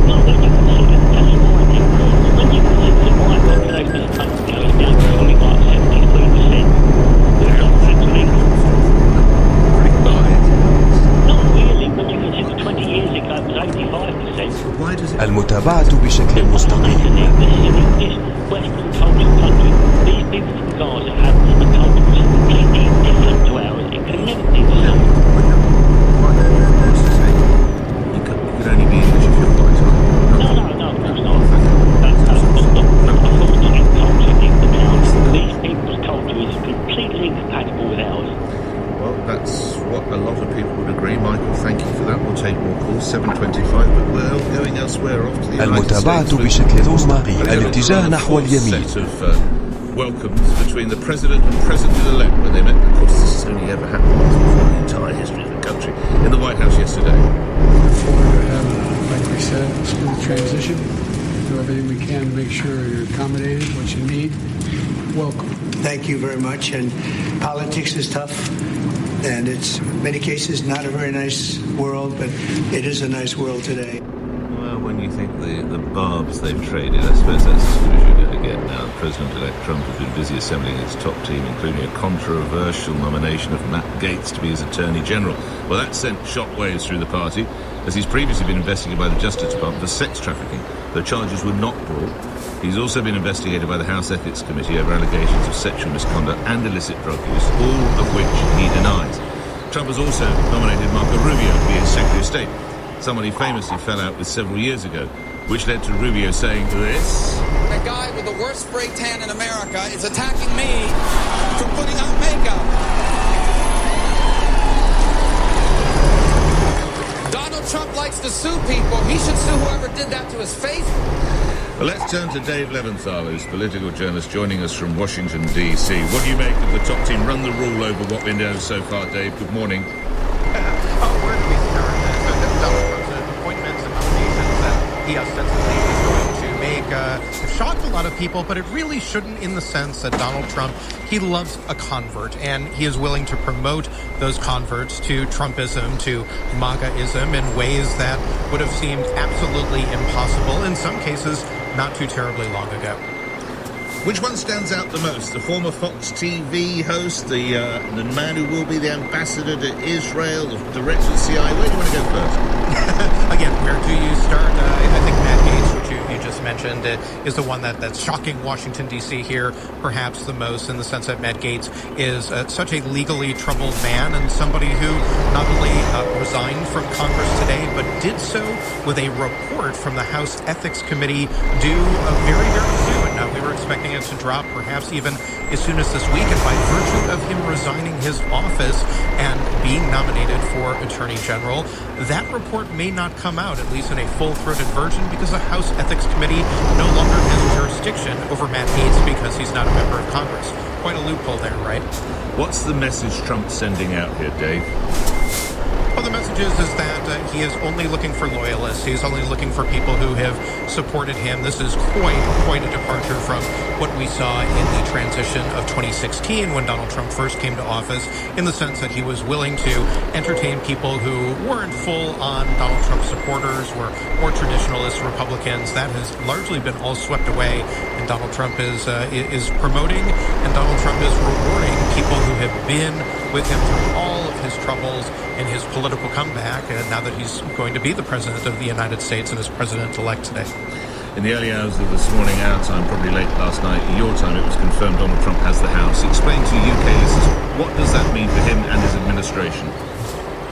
No, when you consider that's more important. When you consider my population this country goes down to something like 73%. We're not actually... Not really, when you consider 20 years ago it was 85%. المتابعة بشكل مستقيم. This Western culture country, these people from Gaza have a culture which is completely different to ours. It can never be the same. You could only be English if you're white, aren't you? No, of course not. These people's culture is completely incompatible with ours. Well, that's what a lot of people would agree. Michael, thank you for that. We'll take more calls, 7:25, but we're going elsewhere off to the United States. المتابعة بشكل مستقيم. الاتجاه نحو اليمين. Welcomes between the president and president-elect when they met. Of course, this has only ever happened once before in the entire history of the country. In the White House yesterday. Look forward to having, like we said, a smooth transition. Do everything we can to make sure you're accommodated, what you need. Welcome. Thank you very much. And politics is tough. And it's, in many cases, not a very nice world, but it is a nice world today. Well, when you think the barbs they've traded, I suppose that's as good as you're going to get now. President-elect Trump has been busy assembling his top team, including a controversial nomination of Matt Gaetz to be his Attorney General. Well, that sent shockwaves through the party, as he's previously been investigated by the Justice Department for sex trafficking, though charges were not brought. He's also been investigated by the House Ethics Committee over allegations of sexual misconduct and illicit drug use, all of which he denies. Trump has also nominated Marco Rubio to be his Secretary of State, someone he famously fell out with several years ago, which led to Rubio saying this: The guy with the worst spray tan in America is attacking me for putting on makeup. Donald Trump likes to sue people. He should sue whoever did that to his face. Well, let's turn to Dave Leventhal, who's political journalist joining us from Washington, D.C. What do you make of the top team? Run the rule over what we know so far, Dave. Good morning. Where do we start? Donald Trump's appointments and nominations that he ostensibly is going to make have shocked a lot of people, but it really shouldn't, in the sense that Donald Trump, he loves a convert, and he is willing to promote those converts to Trumpism, to MAGAism, in ways that would have seemed absolutely impossible, in some cases, not too terribly long ago. Which one stands out the most? The former Fox TV host, the man who will be the ambassador to Israel, the director of the CIA? Where do you want to go first? Again, where do you start? I think Matt Gaetz, which you just mentioned, is the one that's shocking Washington, D.C. here, perhaps the most, in the sense that Matt Gaetz is such a legally troubled man, and somebody who not only resigned from Congress today, but did so with a report from the House Ethics Committee due very, very soon. We were expecting it to drop perhaps even as soon as this week, and by virtue of him resigning his office and being nominated for Attorney General, that report may not come out, at least in a full-throated version, because the House Ethics Committee no longer has jurisdiction over Matt Gaetz because he's not a member of Congress. Quite a loophole there, right? What's the message Trump's sending out here, Dave? Well, the message is that he is only looking for loyalists. He's only looking for people who have supported him. This is quite a departure from what we saw in the transition of 2016 when Donald Trump first came to office, in the sense that he was willing to entertain people who weren't full-on Donald Trump supporters, were more traditionalist Republicans. That has largely been all swept away, and Donald Trump is promoting, and Donald Trump is rewarding people who have been with him through all of his troubles and his political comeback, and now that he's going to be the President of the United States and is President-elect today. In the early hours of this morning, our time, probably late last night, your time, it was confirmed Donald Trump has the House. Explain to UK listeners, what does that mean for him and his administration?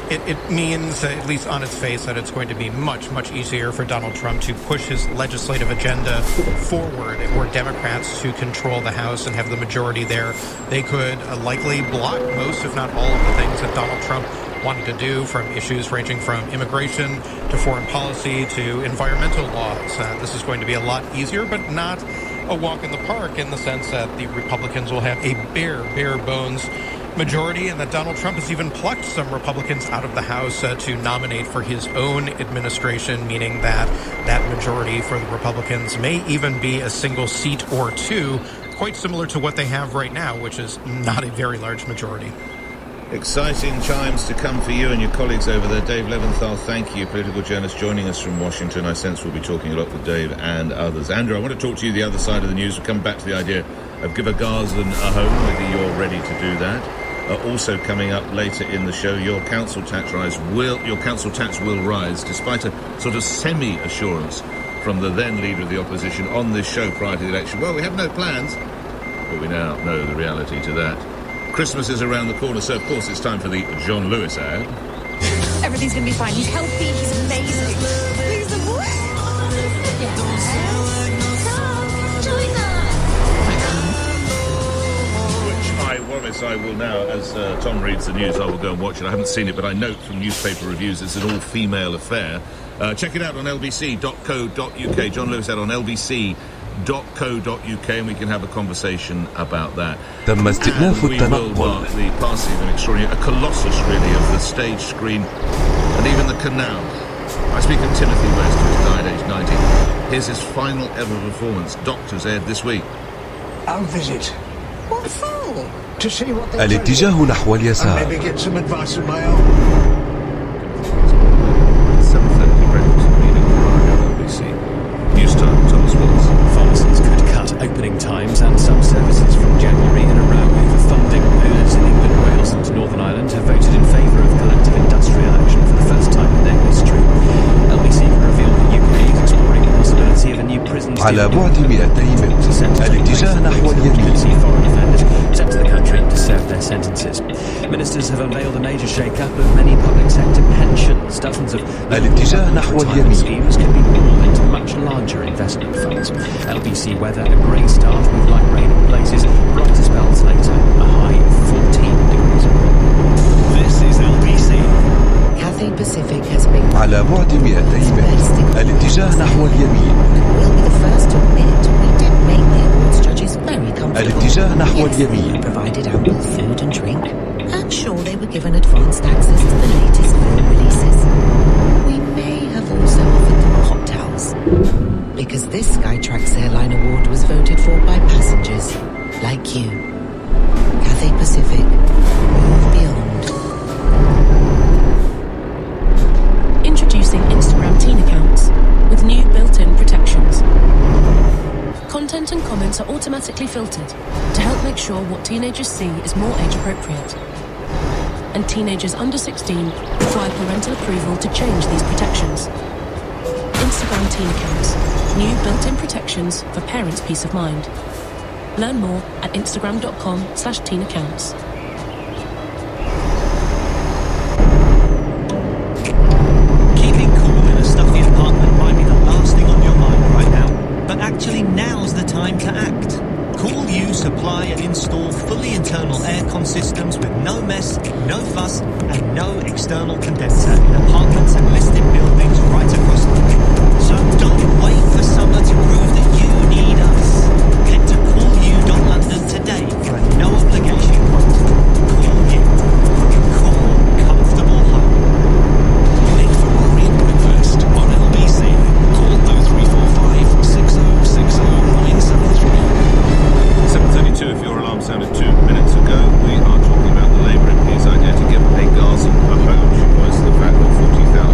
It means, at least on its face, that it's going to be much easier for Donald Trump to push his legislative agenda forward. Were Democrats to control the House and have the majority there, they could likely block most, if not all, of the things that Donald Trump wanted to do, from issues ranging from immigration to foreign policy to environmental laws. This is going to be a lot easier, but not a walk in the park, in the sense that the Republicans will have a bare bones majority, and that Donald Trump has even plucked some Republicans out of the House to nominate for his own administration, meaning that majority for the Republicans may even be a single seat or two, quite similar to what they have right now, which is not a very large majority. Exciting chimes to come for you and your colleagues over there. Dave Leventhal, thank you, political journalist joining us from Washington. I sense we'll be talking a lot with Dave and others. Andrew, I want to talk to you the other side of the news. We'll come back to the idea of give a Gazan a home, whether you're ready to do that. Also coming up later in the show, your council tax will rise, despite a sort of semi-assurance from the then leader of the opposition on this show prior to the election. Well, we have no plans, but we now know the reality to that. Christmas is around the corner, so of course it's time for the John Lewis ad. Everything's going to be fine. He's healthy. He's amazing. He's a boy. I will now, as Tom reads the news, I will go and watch it. I haven't seen it, but I note from newspaper reviews it's an all-female affair. Check it out on lbc.co.uk. John Lewis ad on lbc.co.uk, and we can have a conversation about that. And we will mark the passing of an extraordinary, a colossus really, of the stage, screen, and even the canal. I speak of Timothy West, who has died aged 90. Here's his final ever performance. Doctors aired this week. I'll visit. What for? To see what they الاتجاه نحو اليسار. and maybe get some advice of my own. 7:30 breakfast meeting. على بعد 200 متر الاتجاه نحو اليمين. Sent to the country to serve their sentences. Ministers have unveiled a major shake-up of many public sector pensions. Dozens of الاتجاه نحو اليمين. schemes can be pooled into much larger investment funds. LBC weather a grey start with light rain in places. Brighter spells later, a high of 14 degrees. This is LBC. Cathay Pacific has been على بعد 200 متر الاتجاه نحو اليمين. We'll be the first to admit we did make the awards judges very comfortable. الاتجاه نحو اليمين. Provided ample food and drink. I'm sure they were given advanced access to the latest film releases. We may have also offered them hot towels. Because this Skytrax Airline Award was voted for by passengers like you. Cathay Pacific, move beyond. Introducing Instagram teen accounts with new built-in protections. Content and comments are automatically filtered to help make sure what teenagers see is more age-appropriate. And teenagers under 16 require parental approval to change these protections. Instagram teen accounts. New built-in protections for parents' peace of mind. Learn more at instagram.com/teenaccounts. Keeping cool in a stuffy apartment might be the last thing on your mind right now, but actually now's the time to act. Cool U supply and install fully internal aircon systems with no mess, no fuss, and no external condenser in apartments and listed buildings right across London. So don't wait for summer to prove that you need us. Head to coolu.london today for a no-obligation quote. Cool U. Cool, comfortable home. Nick Ferrari at breakfast on LBC. Call 0345 6060 973. 7:32, if your alarm sounded 2 minutes ago, we are talking about the Labour MP's idea to give a Gaza a home. She points to the fact that 40,000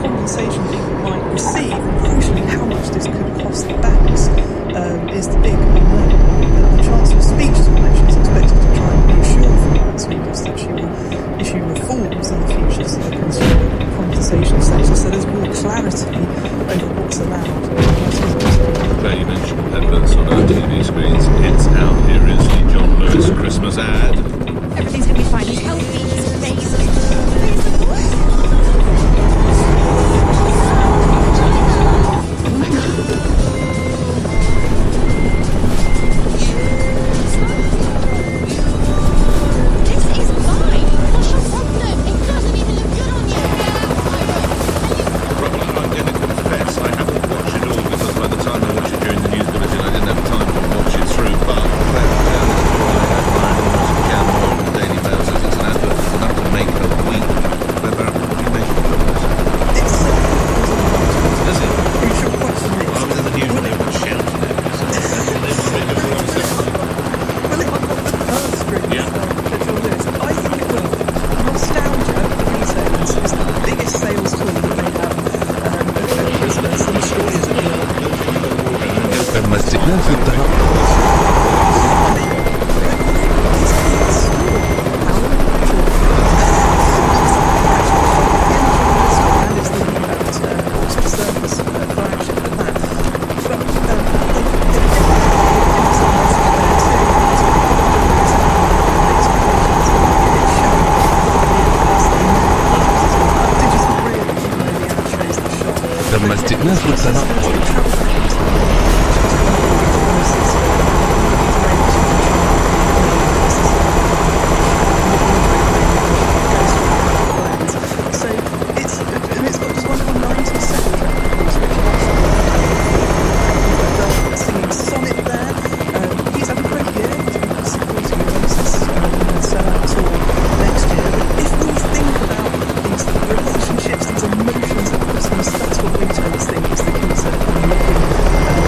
compensation people might receive, and crucially how much this could cost the banks, is the big unknown. The Chancellor's speech to the nation is expected to try and reassure finance leaders that she will issue reforms in the future to the consumer compensation sector, so there's more clarity over what's allowed. Well, you mentioned adverts on our TV screens. It's out. Here is the John Lewis Christmas ad. Everything's going to be fine. He's healthy. He's amazing. تم استئناف التنقل. Relationships, these emotions at Christmas, that's what retailers think is the key to unlocking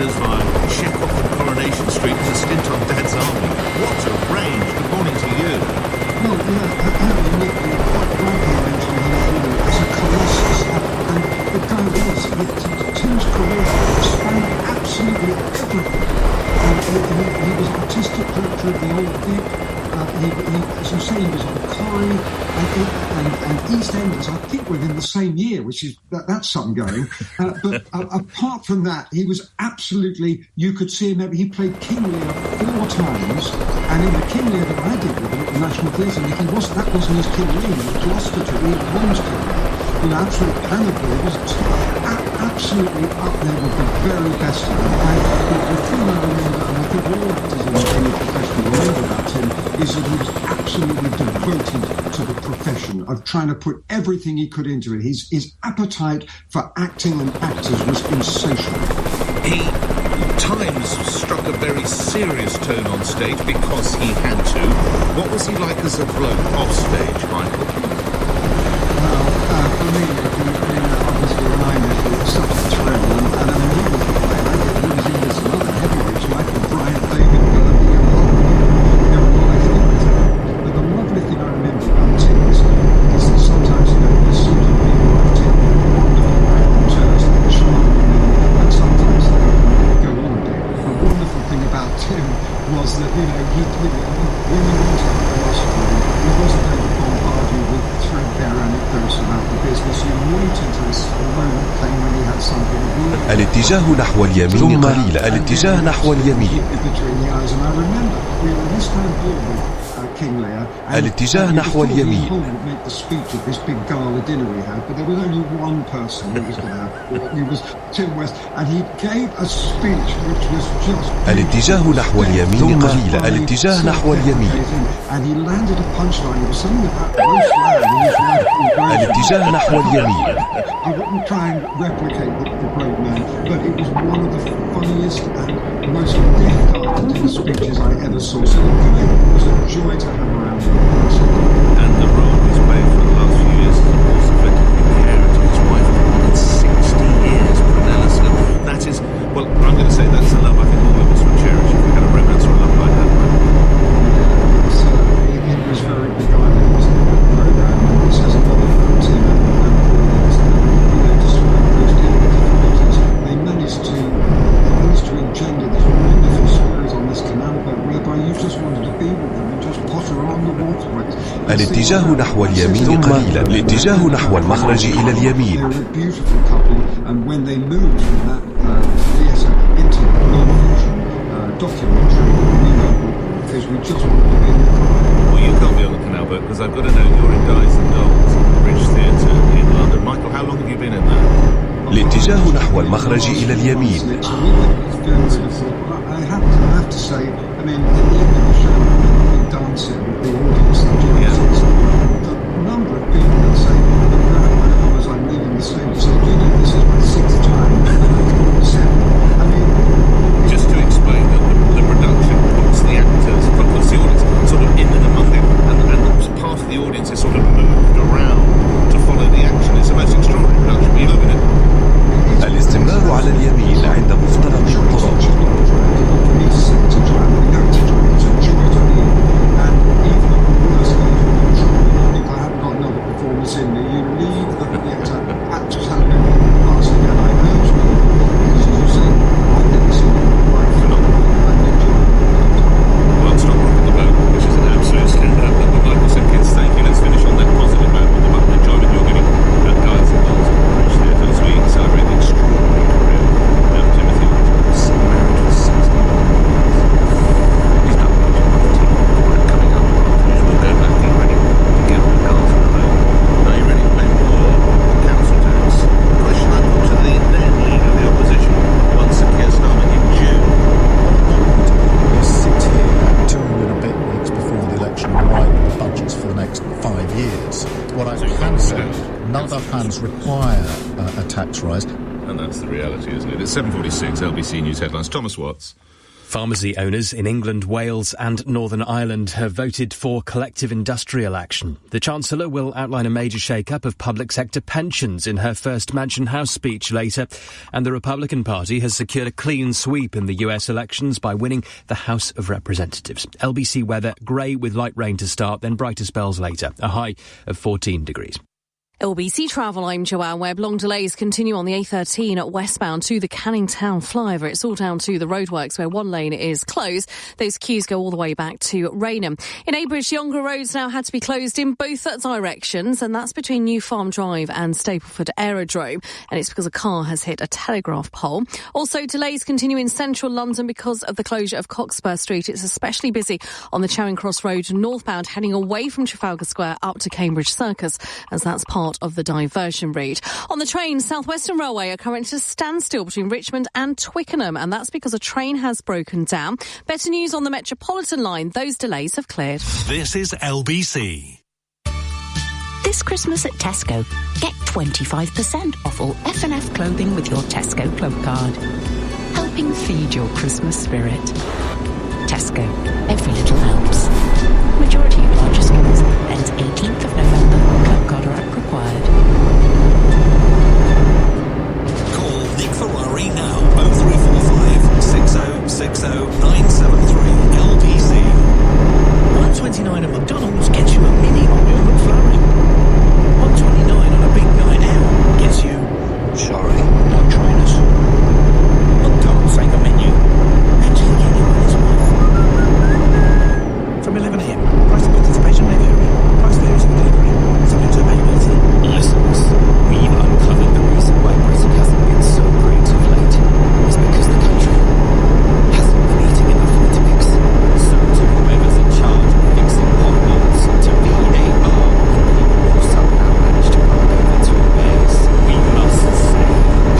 Flanders via Chekhov and Coronation Street and a stint on Dad's Army. What a range. Good morning to you. Well, Nick, you're quite rightly mentioning him as a colossus. And the guy Tim's career spanned absolutely everything. He was artistic director of the Old Vic. As you say, he was on Clyde and EastEnders, I think, within the same year, which is that's something going. But apart from that, he was absolutely. You could see him. He played King Lear 4 times, and in the King Lear that I did with him at the National Theatre, that wasn't his King Lear. It was Gloucester to Ian Holmes King Lear. Absolute panoply. It was absolutely up there with the very best of them. And the thing I remember, and I think all actors in the profession remember about him, is that he was absolutely devoted to the profession of trying to put everything he could into it. His appetite for acting and actors was insatiable. He times struck a very serious tone on stage because he had to. What was he like as a bloke off stage, Michael? For me, obviously, it was such a thrill, and I mean, he was in this other heavyweights like Brian David, Ian Holland, there were a lot of heavyweights. But the lovely thing I remember about Tim is that sometimes, there's sort of people like Tim, wonderful raconteurs, like charming, and sometimes they go on a bit. The wonderful thing about Tim was that, when you went to the philosophy, he wasn't going to bombard you with threadbare anecdotes about the business. You wanted to a moment came when he had something. الاتجاه نحو اليمين قليلا. الاتجاه نحو اليمين. Between the eyes, and I remember we were in Istanbul with King Lear. الاتجاه نحو اليمين. Would make the speech at this big gala dinner we had, but there was only one person who was going to have. It was Tim West, and he gave a speech which was just. الاتجاه نحو اليمين قليلا. الاتجاه نحو اليمين. And he landed a punchline. It was something about roast lamb. الاتجاه نحو اليمين. I wouldn't try and replicate the great man, but it was one of the funniest and most deft-arted speeches I ever saw. So it was a joy to have around him. And the role he's played for the last few years is, of course, effectively the heir to his wife for more than 60 years, Prunella Snow. That is, well, I'm going to say that's a love I think all of us would cherish if we had a romance or a love like that. It was very beguiling, wasn't it, the programme? And it says a lot about Tim and despite those difficulties, they managed to engender this wonderful spirit on this canal boat whereby you just wanted to be with them and just potter on the waterways. الاتجاه نحو اليمين قليلا. الاتجاه نحو المخرج إلى اليمين. They were a beautiful couple, and when they moved from that theatre into the non-fiction documentary, because we just wanted to be in the car. Well, you can't be on the canal boat because I've got to know you're in Guys and Dolls at the British Theatre in London. Michael, how long have you been in there? الاتجاه نحو المخرج إلى اليمين. I have to say, I mean, in the end of the show, I've been dancing with the audience, the number of people that say, as I'm leaving the stage, say, this is my 6th time, 7. I mean, just to explain that the production puts the actors, puts the audience sort of in and among them, and part of the audience is sort of moved around to follow the action. It's the most extraordinary production. Are you loving it? الاستمرار على اليمين عند مفترق الطرق. And that's the reality, isn't it? It's 7:46, LBC News headlines. Thomas Watts. Pharmacy owners in England, Wales and Northern Ireland have voted for collective industrial action. The Chancellor will outline a major shake-up of public sector pensions in her first Mansion House speech later. And the Republican Party has secured a clean sweep in the US elections by winning the House of Representatives. LBC weather, grey with light rain to start, then brighter spells later. A high of 14 degrees. LBC Travel, I'm Joanne Webb. Long delays continue on the A13 westbound to the Canning Town flyover. It's all down to the roadworks where one lane is closed. Those queues go all the way back to Raynham. In Abridge, younger roads now had to be closed in both directions, and that's between New Farm Drive and Stapleford Aerodrome. And it's because a car has hit a telegraph pole. Also, delays continue in central London because of the closure of Cockspur Street. It's especially busy on the Charing Cross Road northbound, heading away from Trafalgar Square up to Cambridge Circus, as that's part of the diversion route. On the train, South Western Railway are currently at a standstill between Richmond and Twickenham, and that's because a train has broken down. Better news on the Metropolitan line. Those delays have cleared. This is LBC. This Christmas at Tesco, get 25% off all F&F clothing with your Tesco Club card. Helping feed your Christmas spirit. Tesco. Every little helps. Majority of larger stores. Ends 18th of November. Club card app required. Call Nick Ferrari now. 0345 6060 973 LBC. 129 at McDonald's gets you a mini on your McFlurry. 129 on a big night out gets you... Sorry, no trainers. McDonald's ain't a menu. Actually get your money's worth. From 11am, price of participation may vary. Price varies in delivery. Subject to availability. Listeners, we've uncovered the reason why Britain hasn't been so great of late. It's because the country hasn't been eating enough Weetabix. So to whoever's in charge of fixing potholes, to VAR, and people who somehow managed to park over two bears, we must say,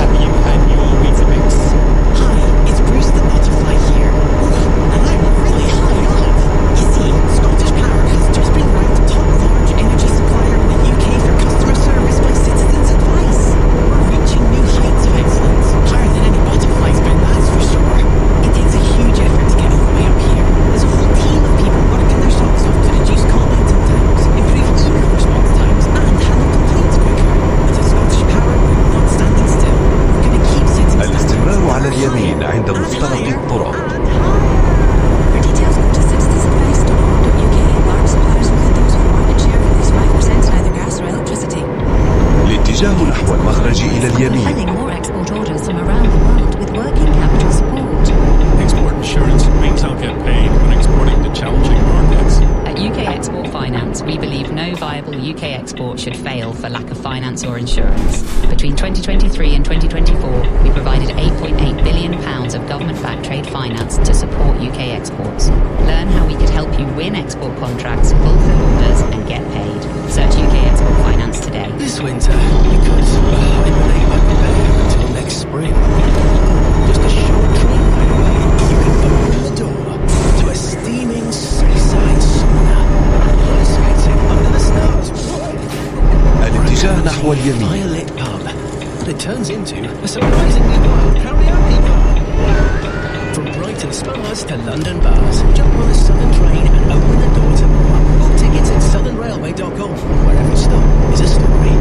have you had your Weetabix? Hi, it's Bruce the Butterfly here. And I'm really high up. You see, Scottish Power has just been ranked top large energy supplier in the UK for customer service by Citizens Advice. We're reaching new heights of excellence, higher than any butterfly's been, that's for sure. It takes a huge effort to get all the way up here. There's a whole team of people working their socks off to reduce call waiting times, improve email response times, and handle complaints quicker. But at Scottish Power, we're not standing still. We're going to keep Citizens الاستمرار على اليمين عند مفترق الطرق. For details, go to citizensadvice.org.uk. Large suppliers include those with market share of at least 5% in either gas or electricity. الاتجاه نحو المخرج إلى اليمين. Fulfilling more export orders from around the world with working capital support. Export insurance means I'll get paid when exporting to challenging markets. At UK Export Finance, we believe no viable UK export should fail for lack of finance or insurance. Between 2023 and 2024, we provided £8.8 billion of government-backed trade finance to support UK exports. Learn how we could help you win export contracts, fulfill orders and get paid. Search UK Export Finance today. This winter, you could hibernate like a bear until next spring. Just a short train ride away, you can open the door to a steaming seaside sauna and ice skating under the stars. الاتجاه نحو اليمين. Firelit pub that turns into a surprisingly wild karaoke bar. From Brighton spas to London bars, jump on the Southern train and open the door to more. Book tickets at southernrailway.com, where every stop is a story.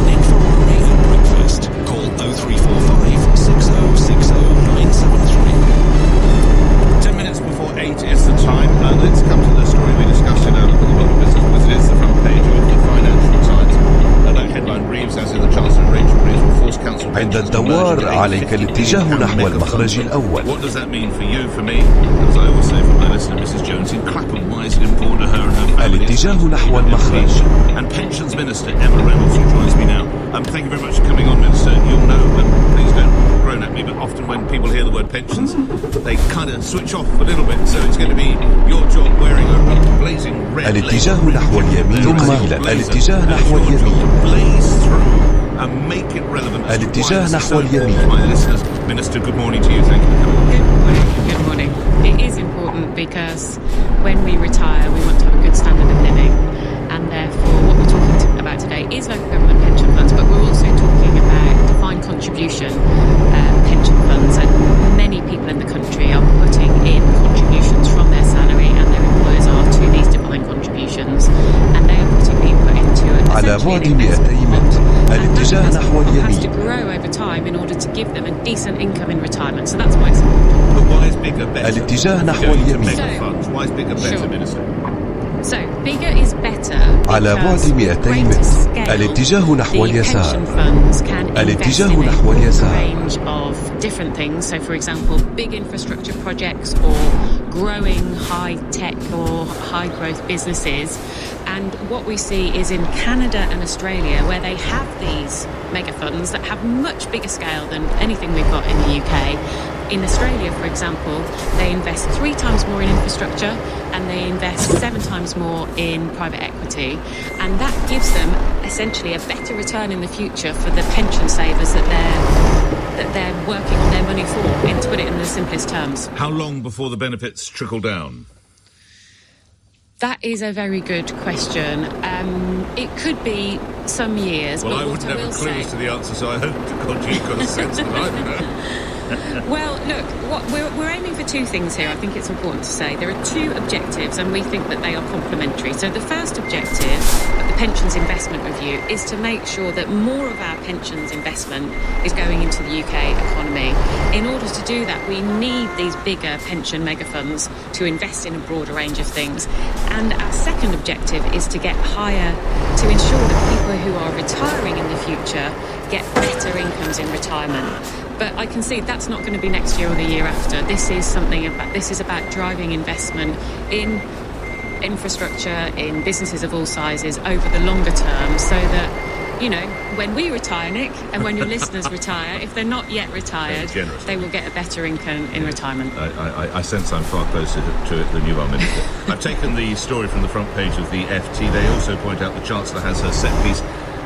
Nick Ferrari at breakfast. Call 0345 6060 973. 10 minutes before 8 is the time. Let's come to the story we discussed in our look at the world of business, because it is the front page of the Financial Times. That headline reads, as in the Chancellor Rachel Reeves will force council عند الدوار عليك الاتجاه نحو المخرج الأول. What does that mean for you, for me? As I always say for my listener, Mrs. Jones in Clapham, why is it important to her and her family? الاتجاه نحو المخرج. And Pensions Minister Emma Reynolds, who joins me now. Thank you very much for coming on, Minister. You'll know, and please don't groan at me, but often when people hear the word pensions, they kind of switch off a little bit. So it's going to be your job wearing a blazing red الاتجاه نحو اليمين قليلا. الاتجاه نحو اليمين. Blaze through and make it relevant. الاتجاه نحو اليمين. My listeners, Minister, good morning to you. Thank you for coming on. Good morning. It is important because when we retire, we want to have a good standard of living, and therefore what we're talking about today is local government pension funds, but we're also talking about defined contribution pension funds, and many people in the country are putting على بعد 200 متر الاتجاه نحو اليمين. has to grow over time in order to give them a decent income in retirement. So that's why it's important. But why is bigger better? الاتجاه نحو اليمين. Why is bigger better, Minister? So bigger is better على بعد 200 متر الاتجاه نحو اليسار. الاتجاه نحو اليسار. range of different things. So for example, big infrastructure projects or growing high tech or high growth businesses. And what we see is in Canada and Australia, where they have these mega funds that have much bigger scale than anything we've got in the UK. In Australia, for example, they invest 3 times more in infrastructure and they invest 7 times more in private equity. And that gives them essentially a better return in the future for the pension savers that they're working on their money for, and to put it in the simplest terms. How long before the benefits trickle down? That is a very good question. It could be some years. Well, but I wouldn't have a clue as to the answer, so I hope to God you've got a sense that I don't know. Well, look, we're aiming for 2 things here. I think it's important to say there are 2 objectives, and we think that they are complementary. So the first objective of the pensions investment review is to make sure that more of our pensions investment is going into the UK economy. In order to do that, we need these bigger pension mega funds to invest in a broader range of things. And our second objective is to get higher, to ensure that people who are retiring in the future get better incomes in retirement. But I can see that's not going to be next year or the year after. This is about driving investment in infrastructure, in businesses of all sizes over the longer term, so that, you know, when we retire, Nick, and when your listeners retire, if they're not yet retired, they will get a better income in retirement. I sense I'm far closer to it than you are, Minister. I've taken the story from the front page of the FT. They also point out the Chancellor has her set-piece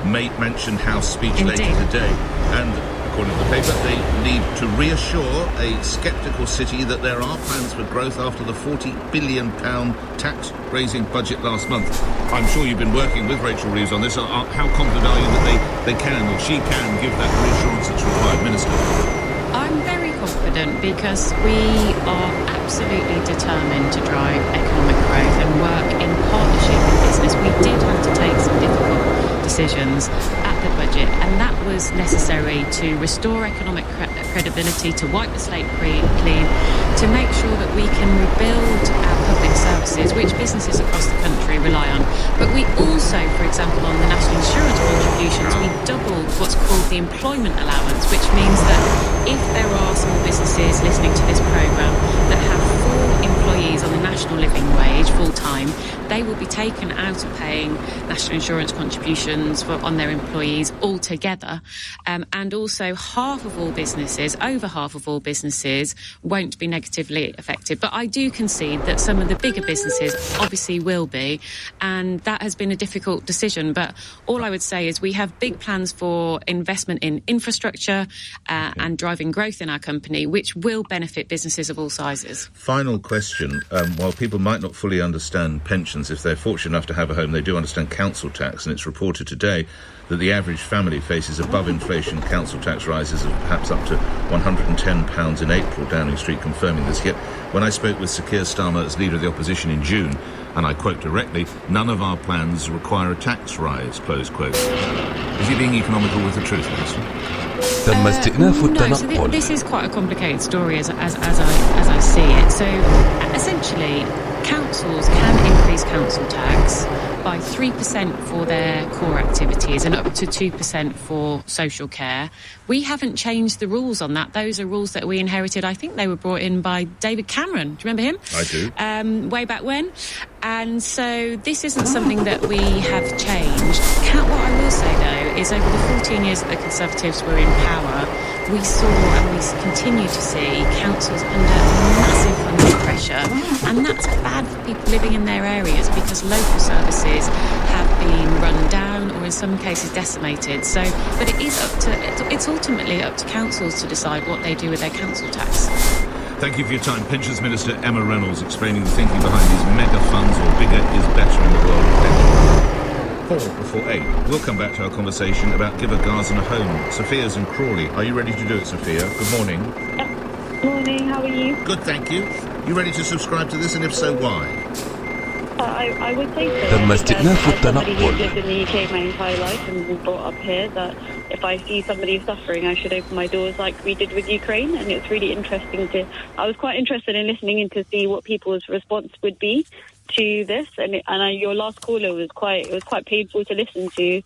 Mansion House speech later today. And according to the paper, they need to reassure a sceptical city that there are plans for growth after the £40 billion tax-raising budget last month. I'm sure you've been working with Rachel Reeves on this. How confident are you that they can, or she can, give that reassurance that's required, Minister? I'm very confident because we are absolutely determined to drive economic growth and work in partnership with business. We did have to take some difficult decisions at the budget, and that was necessary to restore economic credibility, to wipe the slate clean, to make sure that we can rebuild our public services, which businesses across the country rely on. But we also, for example, on the national insurance contributions, we doubled what's called the employment allowance, which means that if there are small businesses listening to this programme that have 4 employees on the national living wage full-time, they will be taken out of paying national insurance contributions on their employees altogether. And also over half of all businesses won't be negatively affected. But I do concede that some of the bigger businesses obviously will be, and that has been a difficult decision. But all I would say is we have big plans for investment in infrastructure and driving growth in our company, which will benefit businesses of all sizes. Final question. While people might not fully understand pensions, if they're fortunate enough to have a home, they do understand council tax, and it's reported today that the average family faces above inflation council tax rises of perhaps up to £110 in April. Downing Street confirming this. Yet when I spoke with Sir Keir Starmer as leader of the opposition in June, and I quote directly, none of our plans require a tax rise, close quote. Is he being economical with the truth, Minister? تم استئناف التنقل. So this is quite a complicated story as I see it. So essentially, councils can increase council tax by 3% for their core activities and up to 2% for social care. We haven't changed the rules on that. Those are rules that we inherited. I think they were brought in by David Cameron. Do you remember him? I do. Way back when. And so this isn't something that we have changed. What I will say, though, is over the 14 years that the Conservatives were in power, we saw and we continue to see councils under massive funding pressure. And that's bad for people living in their areas because local services have been run down or in some cases decimated. So, but it's ultimately up to councils to decide what they do with their council tax. Thank you for your time. Pensions Minister Emma Reynolds explaining the thinking behind these mega funds, or bigger is better in the world of pensions. 4 before 8. We'll come back to our conversation about Give a Garson a home. Sophia's in Crawley. Are you ready to do it, Sophia? Good morning. Morning, how are you? Good, thank you. You ready to subscribe to this, and if so, why? I would say so. تم استئناف As somebody who's التنقل. lived in the UK my entire life and was brought up here, that if I see somebody suffering, I should open my doors like we did with Ukraine. And it's really interesting I was quite interested in listening in to see what people's response would be to this. And your last caller was quite painful to listen to.